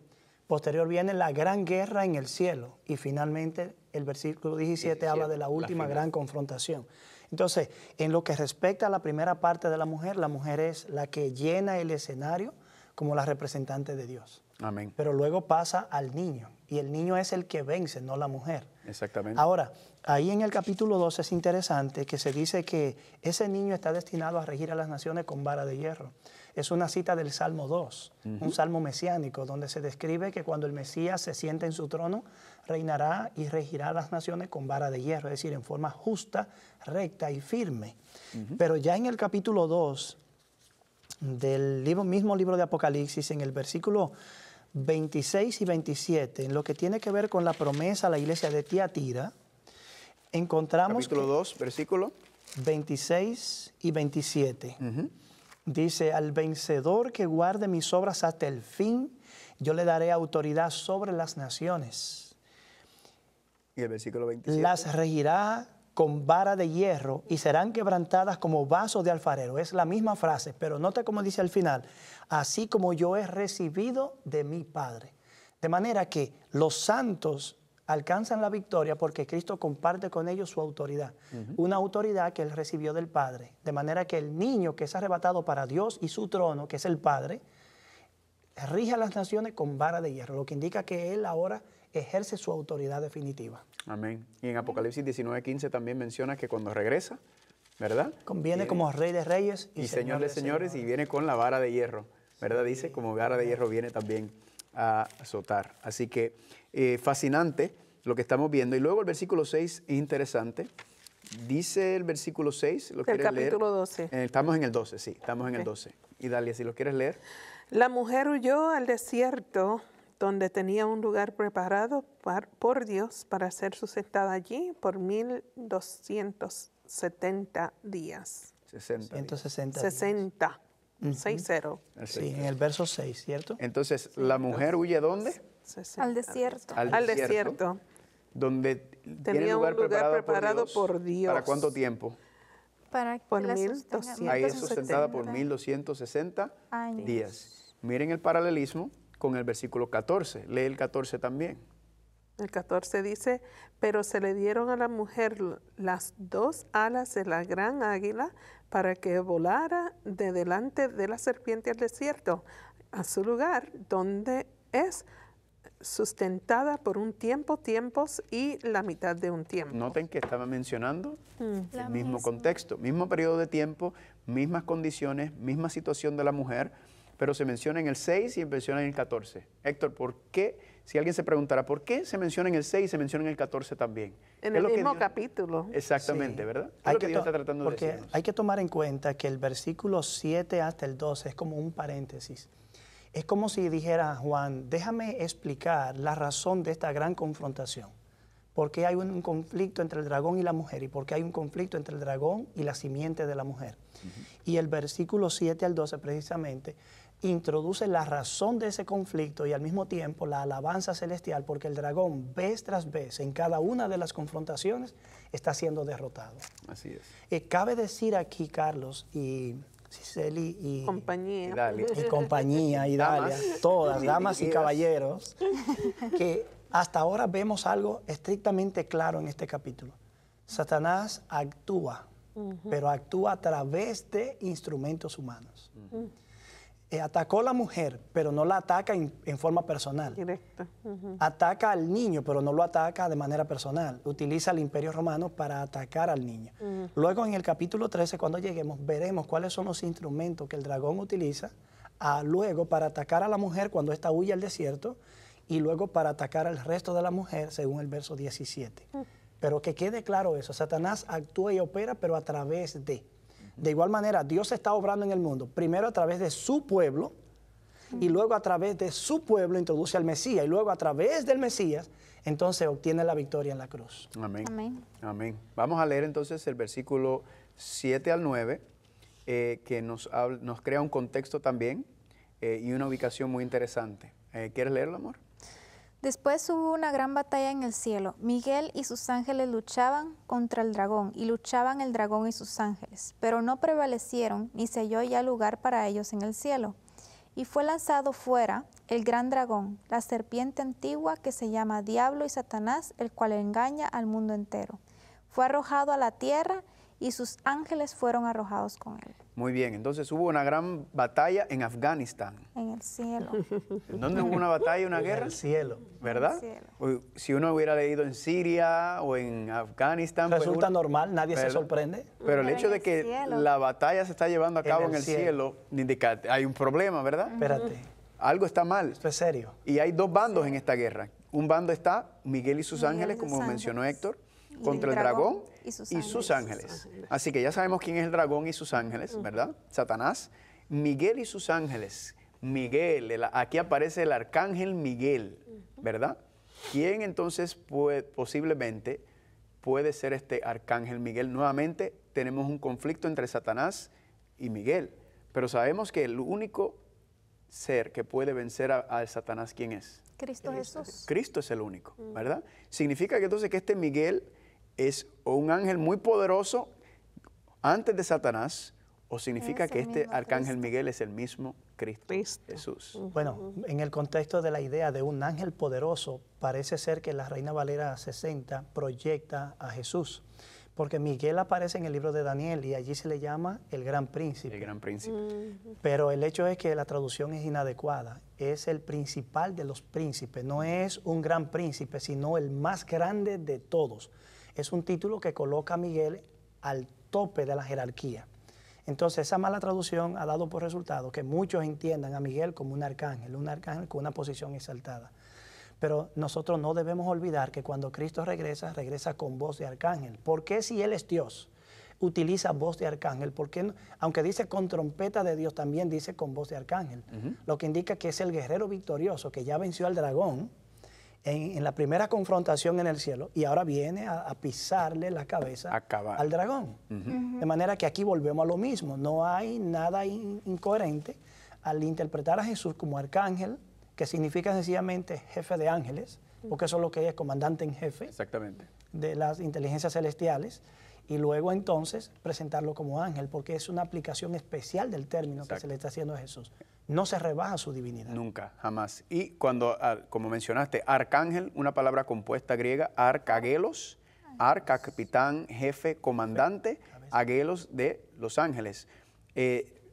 Posterior viene la gran guerra en el cielo. Y finalmente el versículo 17 habla de la última gran confrontación. Entonces, en lo que respecta a la primera parte de la mujer es la que llena el escenario como la representante de Dios. Amén. Pero luego pasa al niño, y el niño es el que vence, no la mujer. Exactamente. Ahora, ahí en el capítulo 12 es interesante que se dice que ese niño está destinado a regir a las naciones con vara de hierro. Es una cita del Salmo 2, un salmo mesiánico, donde se describe que cuando el Mesías se siente en su trono, reinará y regirá a las naciones con vara de hierro, es decir, en forma justa, recta y firme. Pero ya en el capítulo 2 del mismo libro de Apocalipsis, en el versículo 26 y 27, en lo que tiene que ver con la promesa a la iglesia de Tiatira, encontramos Capítulo 2, versículo 26 y 27. Dice, al vencedor que guarde mis obras hasta el fin, yo le daré autoridad sobre las naciones. y el versículo 27. Las regirá con vara de hierro y serán quebrantadas como vasos de alfarero. Es la misma frase, pero nota cómo dice al final, así como yo he recibido de mi Padre. De manera que los santos alcanzan la victoria porque Cristo comparte con ellos su autoridad. Una autoridad que Él recibió del Padre. De manera que el niño que es arrebatado para Dios y su trono, que es el Padre, rige a las naciones con vara de hierro, lo que indica que Él ahora ejerce su autoridad definitiva. Amén. Y en Apocalipsis 19:15 también menciona que cuando regresa, ¿verdad? Viene como Rey de Reyes y Señor de Señores, y viene con la vara de hierro, ¿verdad? Dice, como vara de hierro viene también a azotar. Así que fascinante lo que estamos viendo. Y luego el versículo 6 es interesante. Dice el versículo 6, ¿lo quieres leer? El capítulo 12. Estamos en el 12, sí, estamos en el 12. Y Dalia, si lo quieres leer. La mujer huyó al desierto, donde tenía un lugar preparado por Dios para ser sustentada allí por 1270 días. 60. 160. 60. 60. Sí, en el verso 6, ¿cierto? Entonces, ¿la mujer huye a dónde? 60. Al desierto. Al desierto. Donde Tenía un lugar preparado por Dios. ¿Para cuánto tiempo? Para que Por la 1200. Ahí es sustentada por 1260 años. días. Miren el paralelismo con el versículo 14. Lee el 14 también. El 14 dice, pero se le dieron a la mujer las 2 alas de la gran águila para que volara de delante de la serpiente al desierto, a su lugar donde es sustentada por un tiempo, tiempos y la mitad de un tiempo. Noten que estaba mencionando el La mismo misma. contexto, mismo periodo de tiempo, mismas condiciones, misma situación de la mujer, pero se menciona en el 6 y se menciona en el 14. Héctor, ¿por qué? Si alguien se preguntara, ¿por qué se menciona en el 6 y se menciona en el 14 también? En ¿Qué es el lo que mismo Dios- capítulo. Exactamente, Sí. ¿verdad? ¿Qué es lo que Dios está tratando de porque decirnos? hay que tomar en cuenta que el versículo 7 hasta el 12 es como un paréntesis. Es como si dijera Juan, déjame explicar la razón de esta gran confrontación. ¿Por qué hay un conflicto entre el dragón y la mujer? ¿Y por qué hay un conflicto entre el dragón y la simiente de la mujer? Y el versículo 7 al 12 precisamente introduce la razón de ese conflicto y al mismo tiempo la alabanza celestial, porque el dragón vez tras vez en cada una de las confrontaciones está siendo derrotado. Así es. Cabe decir aquí, Carlos y Cicely y Compañía. Y Dalia. y compañía y Dalia, Damas. todas, damas y caballeros, que Hasta ahora vemos algo estrictamente claro en este capítulo. Satanás actúa, pero actúa a través de instrumentos humanos. Atacó a la mujer, pero no la ataca en forma personal. Directo. Ataca al niño, pero no lo ataca de manera personal. Utiliza el Imperio Romano para atacar al niño. Luego en el capítulo 13, cuando lleguemos, veremos cuáles son los instrumentos que el dragón utiliza luego para atacar a la mujer cuando ésta huye al desierto y luego para atacar al resto de la mujer, según el verso 17. Pero que quede claro eso, Satanás actúa y opera, pero a través de... De igual manera, Dios está obrando en el mundo, primero a través de su pueblo, y luego a través de su pueblo introduce al Mesías, y luego a través del Mesías, entonces obtiene la victoria en la cruz. Amén. Amén. Amén. Vamos a leer entonces el versículo 7 al 9, que nos crea un contexto también y una ubicación muy interesante. ¿Quieres leerlo, amor? Después hubo una gran batalla en el cielo. Miguel y sus ángeles luchaban contra el dragón, y luchaban el dragón y sus ángeles, pero no prevalecieron, ni se halló ya lugar para ellos en el cielo. Y fue lanzado fuera el gran dragón, la serpiente antigua que se llama Diablo y Satanás, el cual engaña al mundo entero. Fue arrojado a la tierra, y sus ángeles fueron arrojados con él. Muy bien, entonces hubo una gran batalla en Afganistán. En el cielo. ¿En dónde hubo una batalla, una guerra? En el cielo. ¿Verdad? cielo. Si uno hubiera leído en Siria o en Afganistán. pues Resulta uno- normal, nadie se ¿verdad? sorprende. Pero el Pero hecho en de el que cielo. la batalla se está llevando a cabo en el cielo, indica que hay un problema, ¿verdad? Espérate, Algo está mal. esto es serio. Y hay dos bandos en esta guerra. Un bando está Miguel y sus Miguel y ángeles, sus como ángeles. mencionó Héctor, Y contra el el dragón dragón y sus y sus ángeles. ángeles. Así que ya sabemos quién es el dragón y sus ángeles, ¿verdad? Satanás. Miguel y sus ángeles. Miguel, aquí aparece el arcángel Miguel, ¿verdad? ¿Quién entonces posiblemente puede ser este arcángel Miguel? Nuevamente tenemos un conflicto entre Satanás y Miguel, pero sabemos que el único ser que puede vencer a Satanás, ¿quién es? Cristo Jesús. Cristo es el único, ¿verdad? Significa que entonces que este Miguel es un ángel muy poderoso antes de Satanás, o significa Es que el este mismo arcángel Cristo. Miguel es el mismo Cristo, Cristo. Jesús. Bueno, en el contexto de la idea de un ángel poderoso, parece ser que la Reina Valera 60 proyecta a Jesús, porque Miguel aparece en el libro de Daniel y allí se le llama el gran príncipe. El gran príncipe. Pero el hecho es que la traducción es inadecuada. Es el principal de los príncipes. No es un gran príncipe, sino el más grande de todos. Es un título que coloca a Miguel al tope de la jerarquía. Entonces, esa mala traducción ha dado por resultado que muchos entiendan a Miguel como un arcángel con una posición exaltada. Pero nosotros no debemos olvidar que cuando Cristo regresa, regresa con voz de arcángel. ¿Por qué si Él es Dios utiliza voz de arcángel? Porque no? Aunque dice con trompeta de Dios, también dice con voz de arcángel. Lo que indica que es el guerrero victorioso que ya venció al dragón en la primera confrontación en el cielo y ahora viene a pisarle la cabeza Acabar. al dragón. De manera que aquí volvemos a lo mismo. No hay nada incoherente al interpretar a Jesús como arcángel, que significa sencillamente jefe de ángeles, porque eso es lo que es, comandante en jefe Exactamente. de las inteligencias celestiales, y luego entonces presentarlo como ángel, porque es una aplicación especial del término que se le está haciendo a Jesús. No se rebaja su divinidad. Nunca, jamás. Y cuando, como mencionaste, arcángel, una palabra compuesta griega, arcagelos, arca, capitán, jefe, comandante, agelos de los ángeles.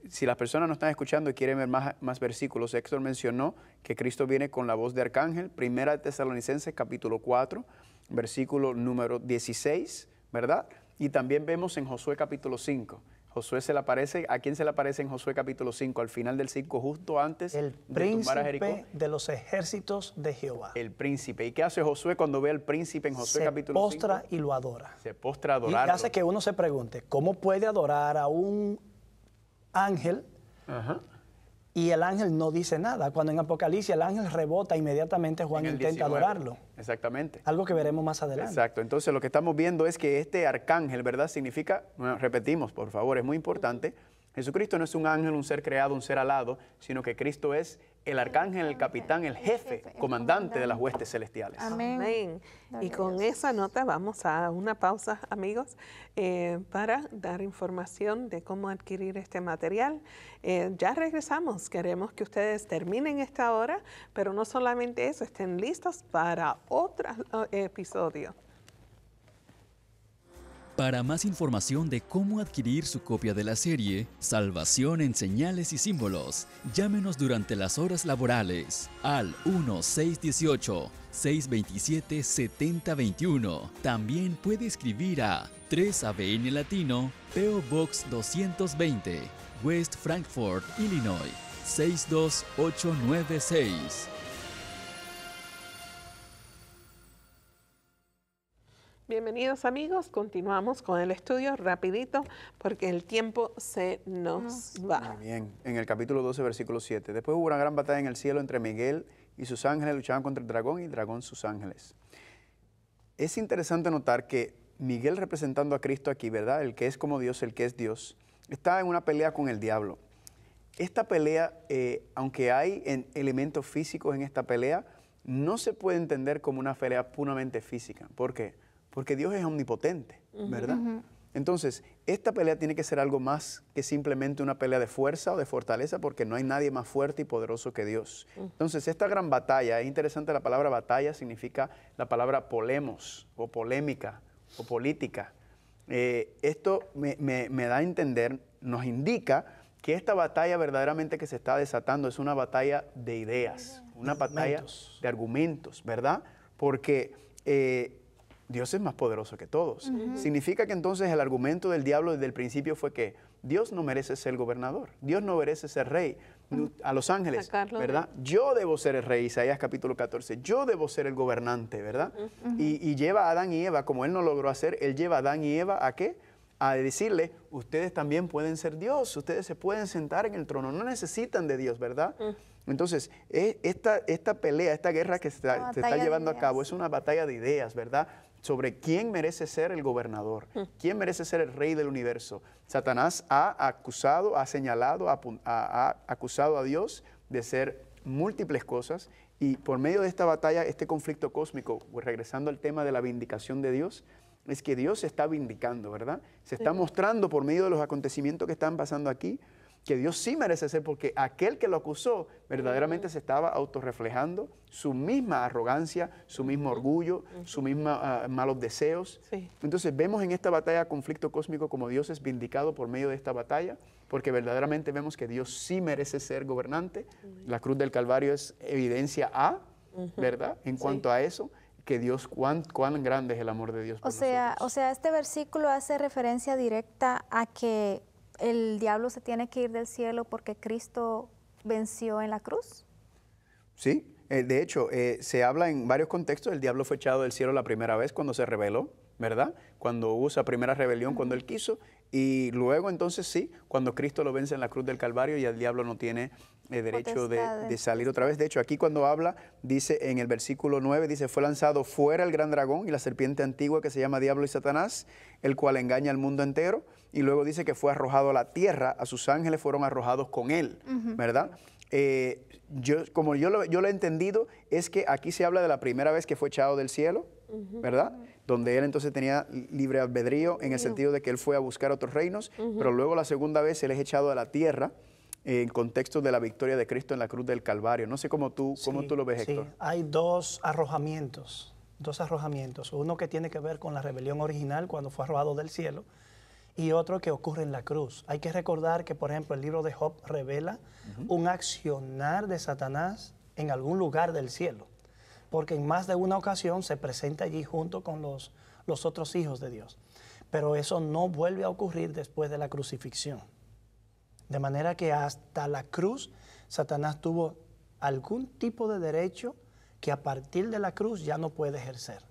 Si las personas no están escuchando y quieren ver más versículos, Héctor mencionó que Cristo viene con la voz de arcángel, Primera de Tesalonicenses, capítulo 4, versículo número 16, ¿verdad? Y también vemos en Josué capítulo 5. Josué se le aparece, ¿a quién se le aparece en Josué capítulo 5? Al final del 5, justo antes El de tumbar a Jericó. príncipe de los ejércitos de Jehová. El príncipe. ¿Y qué hace Josué cuando ve al príncipe en Josué Se capítulo 5? postra y lo adora. Se postra a Y adorarlo. hace que uno se pregunte, ¿cómo puede adorar a un ángel Ajá. y el ángel no dice nada? Cuando en Apocalipsis el ángel rebota, inmediatamente Juan En el intenta 19. adorarlo. Exactamente. Algo que veremos más adelante. Exacto. Entonces lo que estamos viendo es que este arcángel, ¿verdad? Significa, bueno, repetimos, por favor, es muy importante, Jesucristo no es un ángel, un ser creado, un ser alado, sino que Cristo es el arcángel, el capitán, el jefe, comandante de las huestes celestiales. Amén. Amén. Y Gloria a con Dios. esa nota vamos a una pausa, amigos, para dar información de cómo adquirir este material. Ya regresamos. Queremos que ustedes terminen esta hora, pero no solamente eso, estén listos para otro episodio. Para más información de cómo adquirir su copia de la serie Salvación en Señales y Símbolos, llámenos durante las horas laborales al 1-618-627-7021. También puede escribir a 3ABN Latino, P.O. Box 220, West Frankfort, Illinois, 62896. Bienvenidos amigos, continuamos con el estudio rapidito porque el tiempo se nos va. Muy bien, en el capítulo 12, versículo 7. Después hubo una gran batalla en el cielo entre Miguel y sus ángeles, luchaban contra el dragón y el dragón sus ángeles. Es interesante notar que Miguel representando a Cristo aquí, ¿verdad? El que es como Dios, el que es Dios, está en una pelea con el diablo. Esta pelea, aunque hay elementos físicos en esta pelea, no se puede entender como una pelea puramente física. ¿Por qué? Porque Dios es omnipotente, ¿verdad? Entonces, esta pelea tiene que ser algo más que simplemente una pelea de fuerza o de fortaleza, porque no hay nadie más fuerte y poderoso que Dios. Entonces, esta gran batalla, es interesante, la palabra batalla significa la palabra polemos, o polémica, o política. Esto me da a entender, nos indica que esta batalla verdaderamente que se está desatando es una batalla de ideas, una batalla de argumentos, ¿verdad? Porque Dios es más poderoso que todos. Significa que entonces el argumento del diablo desde el principio fue que Dios no merece ser gobernador, Dios no merece ser rey. A los ángeles, ¿verdad? Yo debo ser el rey, Isaías capítulo 14, yo debo ser el gobernante, ¿verdad? Y lleva a Adán y Eva, como él no logró hacer, él lleva a Adán y Eva ¿a qué? A decirle, ustedes también pueden ser Dios, ustedes se pueden sentar en el trono, no necesitan de Dios, ¿verdad? Entonces, esta pelea, esta guerra que se está llevando a cabo es una batalla de ideas, ¿verdad? Sobre quién merece ser el gobernador, quién merece ser el rey del universo. Satanás ha acusado, ha señalado, ha acusado a Dios de ser múltiples cosas, y por medio de esta batalla, este conflicto cósmico, regresando al tema de la vindicación de Dios, es que Dios se está vindicando, ¿verdad? Se está mostrando por medio de los acontecimientos que están pasando aquí, que Dios sí merece ser, porque aquel que lo acusó verdaderamente se estaba autorreflejando su misma arrogancia, su mismo orgullo, su misma malos deseos. Entonces vemos en esta batalla conflicto cósmico como Dios es vindicado por medio de esta batalla, porque verdaderamente vemos que Dios sí merece ser gobernante. La cruz del Calvario es evidencia A, ¿verdad? En cuanto a eso, que Dios, cuán grande es el amor de Dios por nosotros. O sea, este versículo hace referencia directa a que el diablo se tiene que ir del cielo porque Cristo venció en la cruz. Sí, de hecho, se habla en varios contextos. El diablo fue echado del cielo la primera vez cuando se rebeló, ¿verdad? Cuando hubo esa primera rebelión, cuando él quiso. Y luego entonces sí, cuando Cristo lo vence en la cruz del Calvario, y el diablo no tiene derecho de salir otra vez. De hecho, aquí cuando habla, dice en el versículo 9, dice, fue lanzado fuera el gran dragón y la serpiente antigua que se llama Diablo y Satanás, el cual engaña al mundo entero. Y luego dice que fue arrojado a la tierra, a sus ángeles fueron arrojados con él, ¿verdad? Como yo lo he entendido, es que aquí se habla de la primera vez que fue echado del cielo, ¿verdad? Donde él entonces tenía libre albedrío en el sentido de que él fue a buscar otros reinos, pero luego la segunda vez él es echado a la tierra en contexto de la victoria de Cristo en la cruz del Calvario. No sé cómo tú lo ves, Héctor. Sí, hay dos arrojamientos. Uno que tiene que ver con la rebelión original cuando fue arrojado del cielo, y otro que ocurre en la cruz. Hay que recordar que, por ejemplo, el libro de Job revela un accionar de Satanás en algún lugar del cielo, porque en más de una ocasión se presenta allí junto con los otros hijos de Dios. Pero eso no vuelve a ocurrir después de la crucifixión. De manera que hasta la cruz, Satanás tuvo algún tipo de derecho que a partir de la cruz ya no puede ejercer.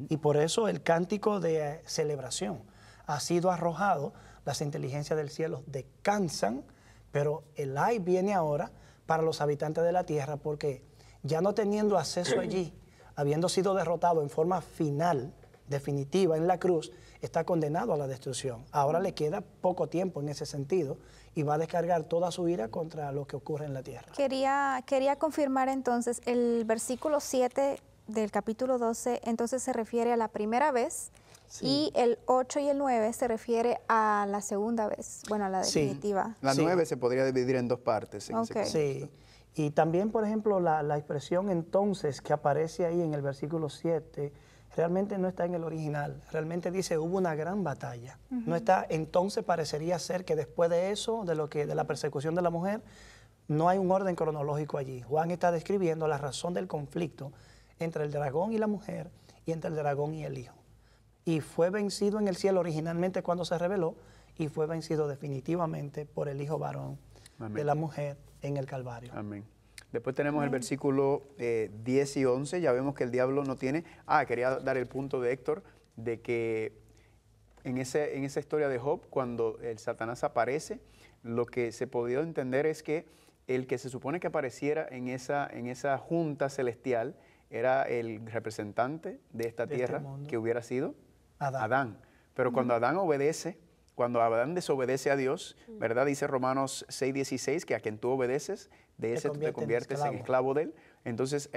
Y por eso el cántico de celebración ha sido arrojado, las inteligencias del cielo descansan, pero el ay viene ahora para los habitantes de la tierra, porque ya no teniendo acceso allí, habiendo sido derrotado en forma final definitiva en la cruz, está condenado a la destrucción. Ahora le queda poco tiempo en ese sentido y va a descargar toda su ira contra lo que ocurre en la tierra. Quería confirmar entonces, el versículo 7 del capítulo 12, entonces se refiere a la primera vez, Sí. y el 8 y el 9 se refiere a la segunda vez, bueno, a la Sí. definitiva. La Sí. 9 se podría dividir en dos partes. En ese Ok. contexto. Sí, y también, por ejemplo, la expresión entonces que aparece ahí en el versículo 7, realmente no está en el original. Realmente dice, hubo una gran batalla. No está, entonces parecería ser que después de eso, de la persecución de la mujer, no hay un orden cronológico allí. Juan está describiendo la razón del conflicto entre el dragón y la mujer y entre el dragón y el hijo. Y fue vencido en el cielo originalmente cuando se reveló y fue vencido definitivamente por el hijo varón Amén. de la mujer en el Calvario. Amén. Después tenemos el versículo 10 y 11. Ya vemos que el diablo no tiene... quería dar el punto de Héctor de que en esa historia de Job, cuando el Satanás aparece, lo que se podía entender es que el que se supone que apareciera en esa junta celestial era el representante de esta De este tierra, mundo. que hubiera sido Adán. Adán. Pero cuando Adán obedece, cuando Adán desobedece a Dios, ¿verdad? Dice Romanos 6:16 que a quien tú obedeces, de ese tú te conviertes en esclavo de él. Entonces,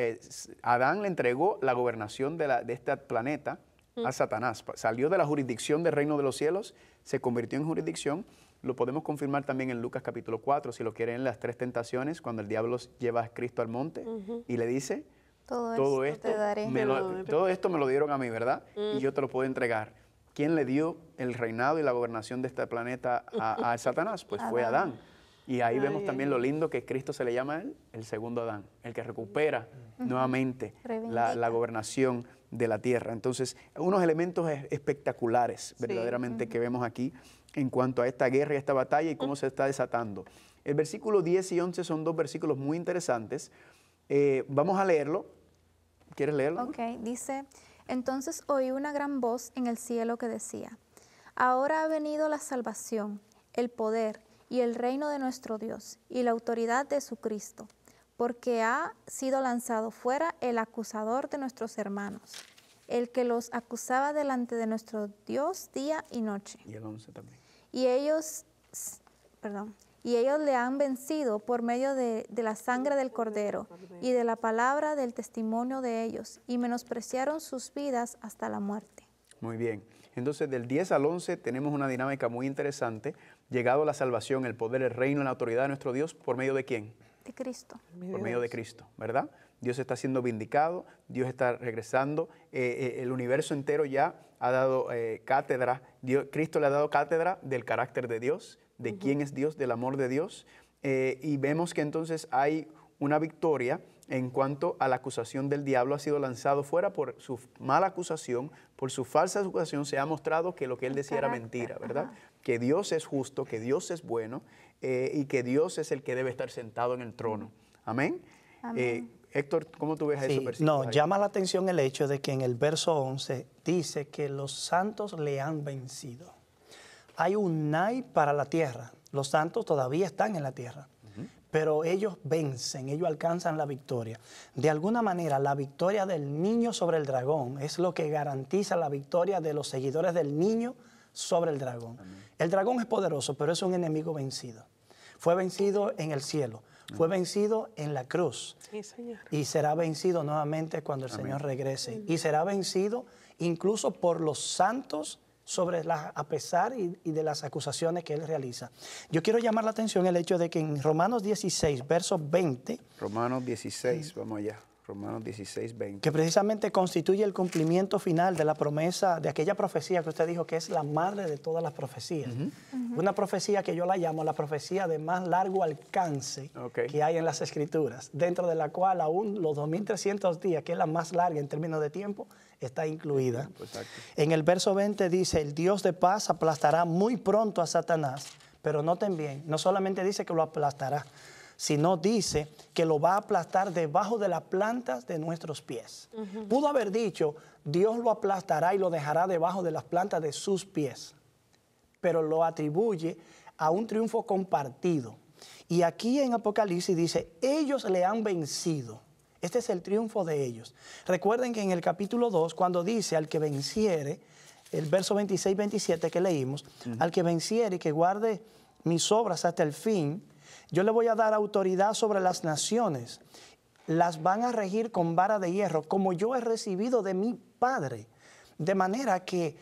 Adán le entregó la gobernación de este planeta a Satanás. Salió de la jurisdicción del reino de los cielos, se convirtió en jurisdicción. Lo podemos confirmar también en Lucas capítulo 4, si lo quieren, en las 3 tentaciones, cuando el diablo lleva a Cristo al monte y le dice, todo esto te daré. todo esto me lo dieron a mí, ¿verdad? Y yo te lo puedo entregar. ¿Quién le dio el reinado y la gobernación de este planeta a Satanás? Pues fue Adán. Y ahí vemos también lo lindo que Cristo se le llama a él, el segundo Adán, el que recupera nuevamente la gobernación de la tierra. Entonces, unos elementos espectaculares verdaderamente que vemos aquí en cuanto a esta guerra y esta batalla y cómo se está desatando. El versículo 10 y 11 son dos versículos muy interesantes. Vamos a leerlo. ¿Quieres leerlo? Ok, dice, entonces oí una gran voz en el cielo que decía, ahora ha venido la salvación, el poder y el reino de nuestro Dios y la autoridad de su Cristo, porque ha sido lanzado fuera el acusador de nuestros hermanos, el que los acusaba delante de nuestro Dios día y noche. Y el 11 también. Y ellos le han vencido por medio de la sangre del Cordero y de la palabra del testimonio de ellos, y menospreciaron sus vidas hasta la muerte. Muy bien. Entonces, del 10 al 11 tenemos una dinámica muy interesante. Llegado la salvación, el poder, el reino, la autoridad de nuestro Dios, ¿por medio de quién? De Cristo. Por medio de Cristo, ¿verdad? Dios está siendo vindicado, Dios está regresando, el universo entero ya ha dado cátedra, Cristo le ha dado cátedra del carácter de Dios, de quién es Dios, del amor de Dios, y vemos que entonces hay una victoria en cuanto a la acusación del diablo. Ha sido lanzado fuera por su mala acusación, por su falsa acusación. Se ha mostrado que lo que él decía era mentira, ¿verdad? Que Dios es justo, que Dios es bueno y que Dios es el que debe estar sentado en el trono. Amén. Héctor, ¿cómo tú ves eso? No, llama la atención el hecho de que en el verso 11 dice que los santos le han vencido. Hay un nay para la tierra. Los santos todavía están en la tierra. Pero ellos vencen, ellos alcanzan la victoria. De alguna manera, la victoria del niño sobre el dragón es lo que garantiza la victoria de los seguidores del niño sobre el dragón. Amén. El dragón es poderoso, pero es un enemigo vencido. Fue vencido en el cielo, fue vencido en la cruz. Sí, Señor. Y será vencido nuevamente cuando el Señor regrese. Y será vencido incluso por los santos a pesar y de las acusaciones que él realiza. Yo quiero llamar la atención el hecho de que en Romanos 16, verso 20. Romanos 16, vamos allá. Romanos 16, 20. Que precisamente constituye el cumplimiento final de la promesa, de aquella profecía que usted dijo que es la madre de todas las profecías. Una profecía que yo la llamo la profecía de más largo alcance que hay en las Escrituras, dentro de la cual aún los 2300 días, que es la más larga en términos de tiempo, está incluida. En el verso 20 dice, el Dios de paz aplastará muy pronto a Satanás, pero noten bien, no solamente dice que lo aplastará, sino dice que lo va a aplastar debajo de las plantas de nuestros pies. Pudo haber dicho, Dios lo aplastará y lo dejará debajo de las plantas de sus pies, pero lo atribuye a un triunfo compartido. Y aquí en Apocalipsis dice, ellos le han vencido. Este es el triunfo de ellos. Recuerden que en el capítulo 2, cuando dice al que venciere, el verso 26-27 que leímos, al que venciere y que guarde mis obras hasta el fin, yo le voy a dar autoridad sobre las naciones. Las van a regir con vara de hierro, como yo he recibido de mi Padre. De manera que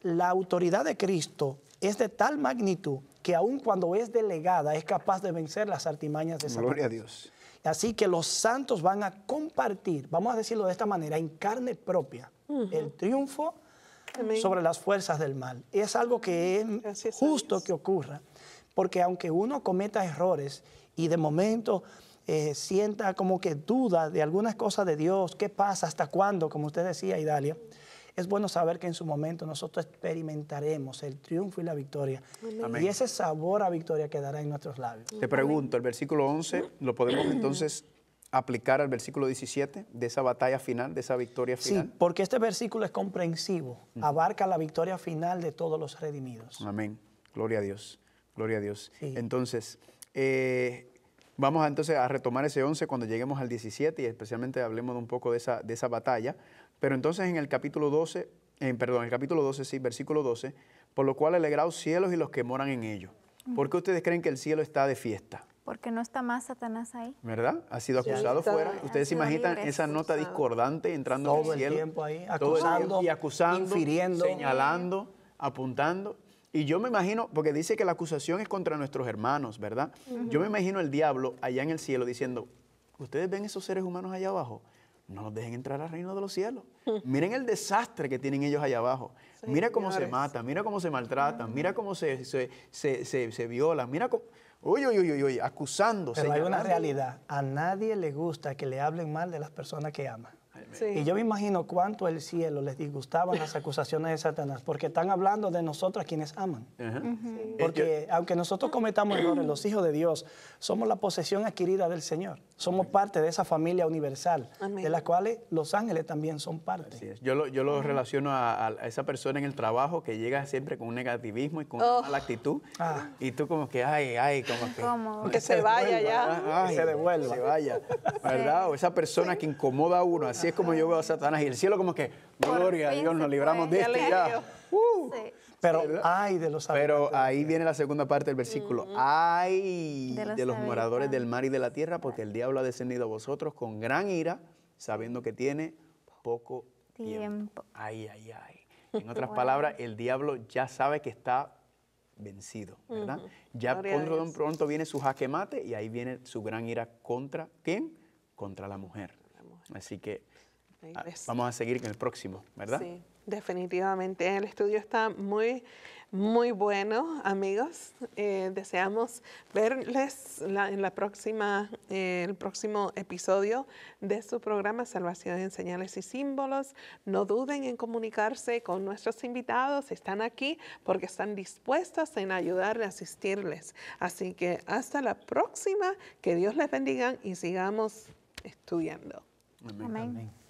la autoridad de Cristo es de tal magnitud que aun cuando es delegada es capaz de vencer las artimañas de Satanás. Gloria a Dios. Así que los santos van a compartir, vamos a decirlo de esta manera, en carne propia, el triunfo sobre las fuerzas del mal. Es algo que es justo que ocurra, porque aunque uno cometa errores y de momento sienta como que duda de algunas cosas de Dios, ¿qué pasa? ¿Hasta cuándo? Como usted decía, Idalia, es bueno saber que en su momento nosotros experimentaremos el triunfo y la victoria. Amén. Y ese sabor a victoria quedará en nuestros labios. Te pregunto, el versículo 11, ¿lo podemos entonces aplicar al versículo 17 de esa batalla final, de esa victoria final? Sí, porque este versículo es comprensivo, abarca la victoria final de todos los redimidos. Amén. Gloria a Dios. Gloria a Dios. Sí. Entonces, vamos entonces a retomar ese 11 cuando lleguemos al 17 y especialmente hablemos un poco de esa batalla. Pero entonces en el capítulo 12, sí, versículo 12, por lo cual alegraos cielos y los que moran en ellos. ¿Por qué ustedes creen que el cielo está de fiesta? Porque no está más Satanás ahí. ¿Verdad? Ha sido acusado está. fuera. Ustedes se Ha sido imaginan libre, esa nota expulsado. discordante entrando Todo al el cielo. tiempo ahí, Todo el acusando, tiempo, y acusando, infiriendo. señalando, apuntando. Y yo me imagino, porque dice que la acusación es contra nuestros hermanos, ¿verdad? Yo me imagino el diablo allá en el cielo diciendo, ¿ustedes ven esos seres humanos allá abajo? No los dejen entrar al reino de los cielos. Miren el desastre que tienen ellos allá abajo. Mira cómo se matan, mira cómo se maltratan, mira cómo se violan, mira cómo... Uy, acusando. Pero hay una señalando. realidad. A nadie le gusta que le hablen mal de las personas que ama. Sí. Y yo me imagino cuánto el cielo les disgustaban las acusaciones de Satanás, porque están hablando de nosotros a quienes aman. Ajá. Porque aunque nosotros cometamos errores, los hijos de Dios somos la posesión adquirida del Señor. Somos parte de esa familia universal, Amén. de la cual los ángeles también son parte. Así es. Yo lo relaciono a esa persona en el trabajo que llega siempre con un negativismo y con una mala actitud. Ah. Y tú como que, como que... ¿Cómo? Que se vaya ya. Que se devuelva. Se vaya, ¿verdad? O esa persona que incomoda a uno. Así es como yo veo a Satanás. Y el cielo como que, gloria a fin Dios, se nos libramos fue. de este ya. Sí. Pero ay de los Pero habitantes. ahí viene la segunda parte del versículo. Ay de los moradores del mar y de la tierra, porque el diablo ha descendido a vosotros con gran ira, sabiendo que tiene poco tiempo. Ay. En otras palabras, el diablo ya sabe que está vencido, ¿verdad? Ya Gloria a Dios. pronto viene su jaque mate y ahí viene su gran ira contra ¿quién? Contra la mujer. Así que Ahí ves. vamos a seguir con el próximo, ¿verdad? Sí, definitivamente. El estudio está muy, muy bueno, amigos. Deseamos verles en la próxima, el próximo episodio de su programa Salvación en Señales y Símbolos. No duden en comunicarse con nuestros invitados. Están aquí porque están dispuestos en ayudarles, asistirles. Así que hasta la próxima. Que Dios les bendiga y sigamos estudiando. Amén. Amén.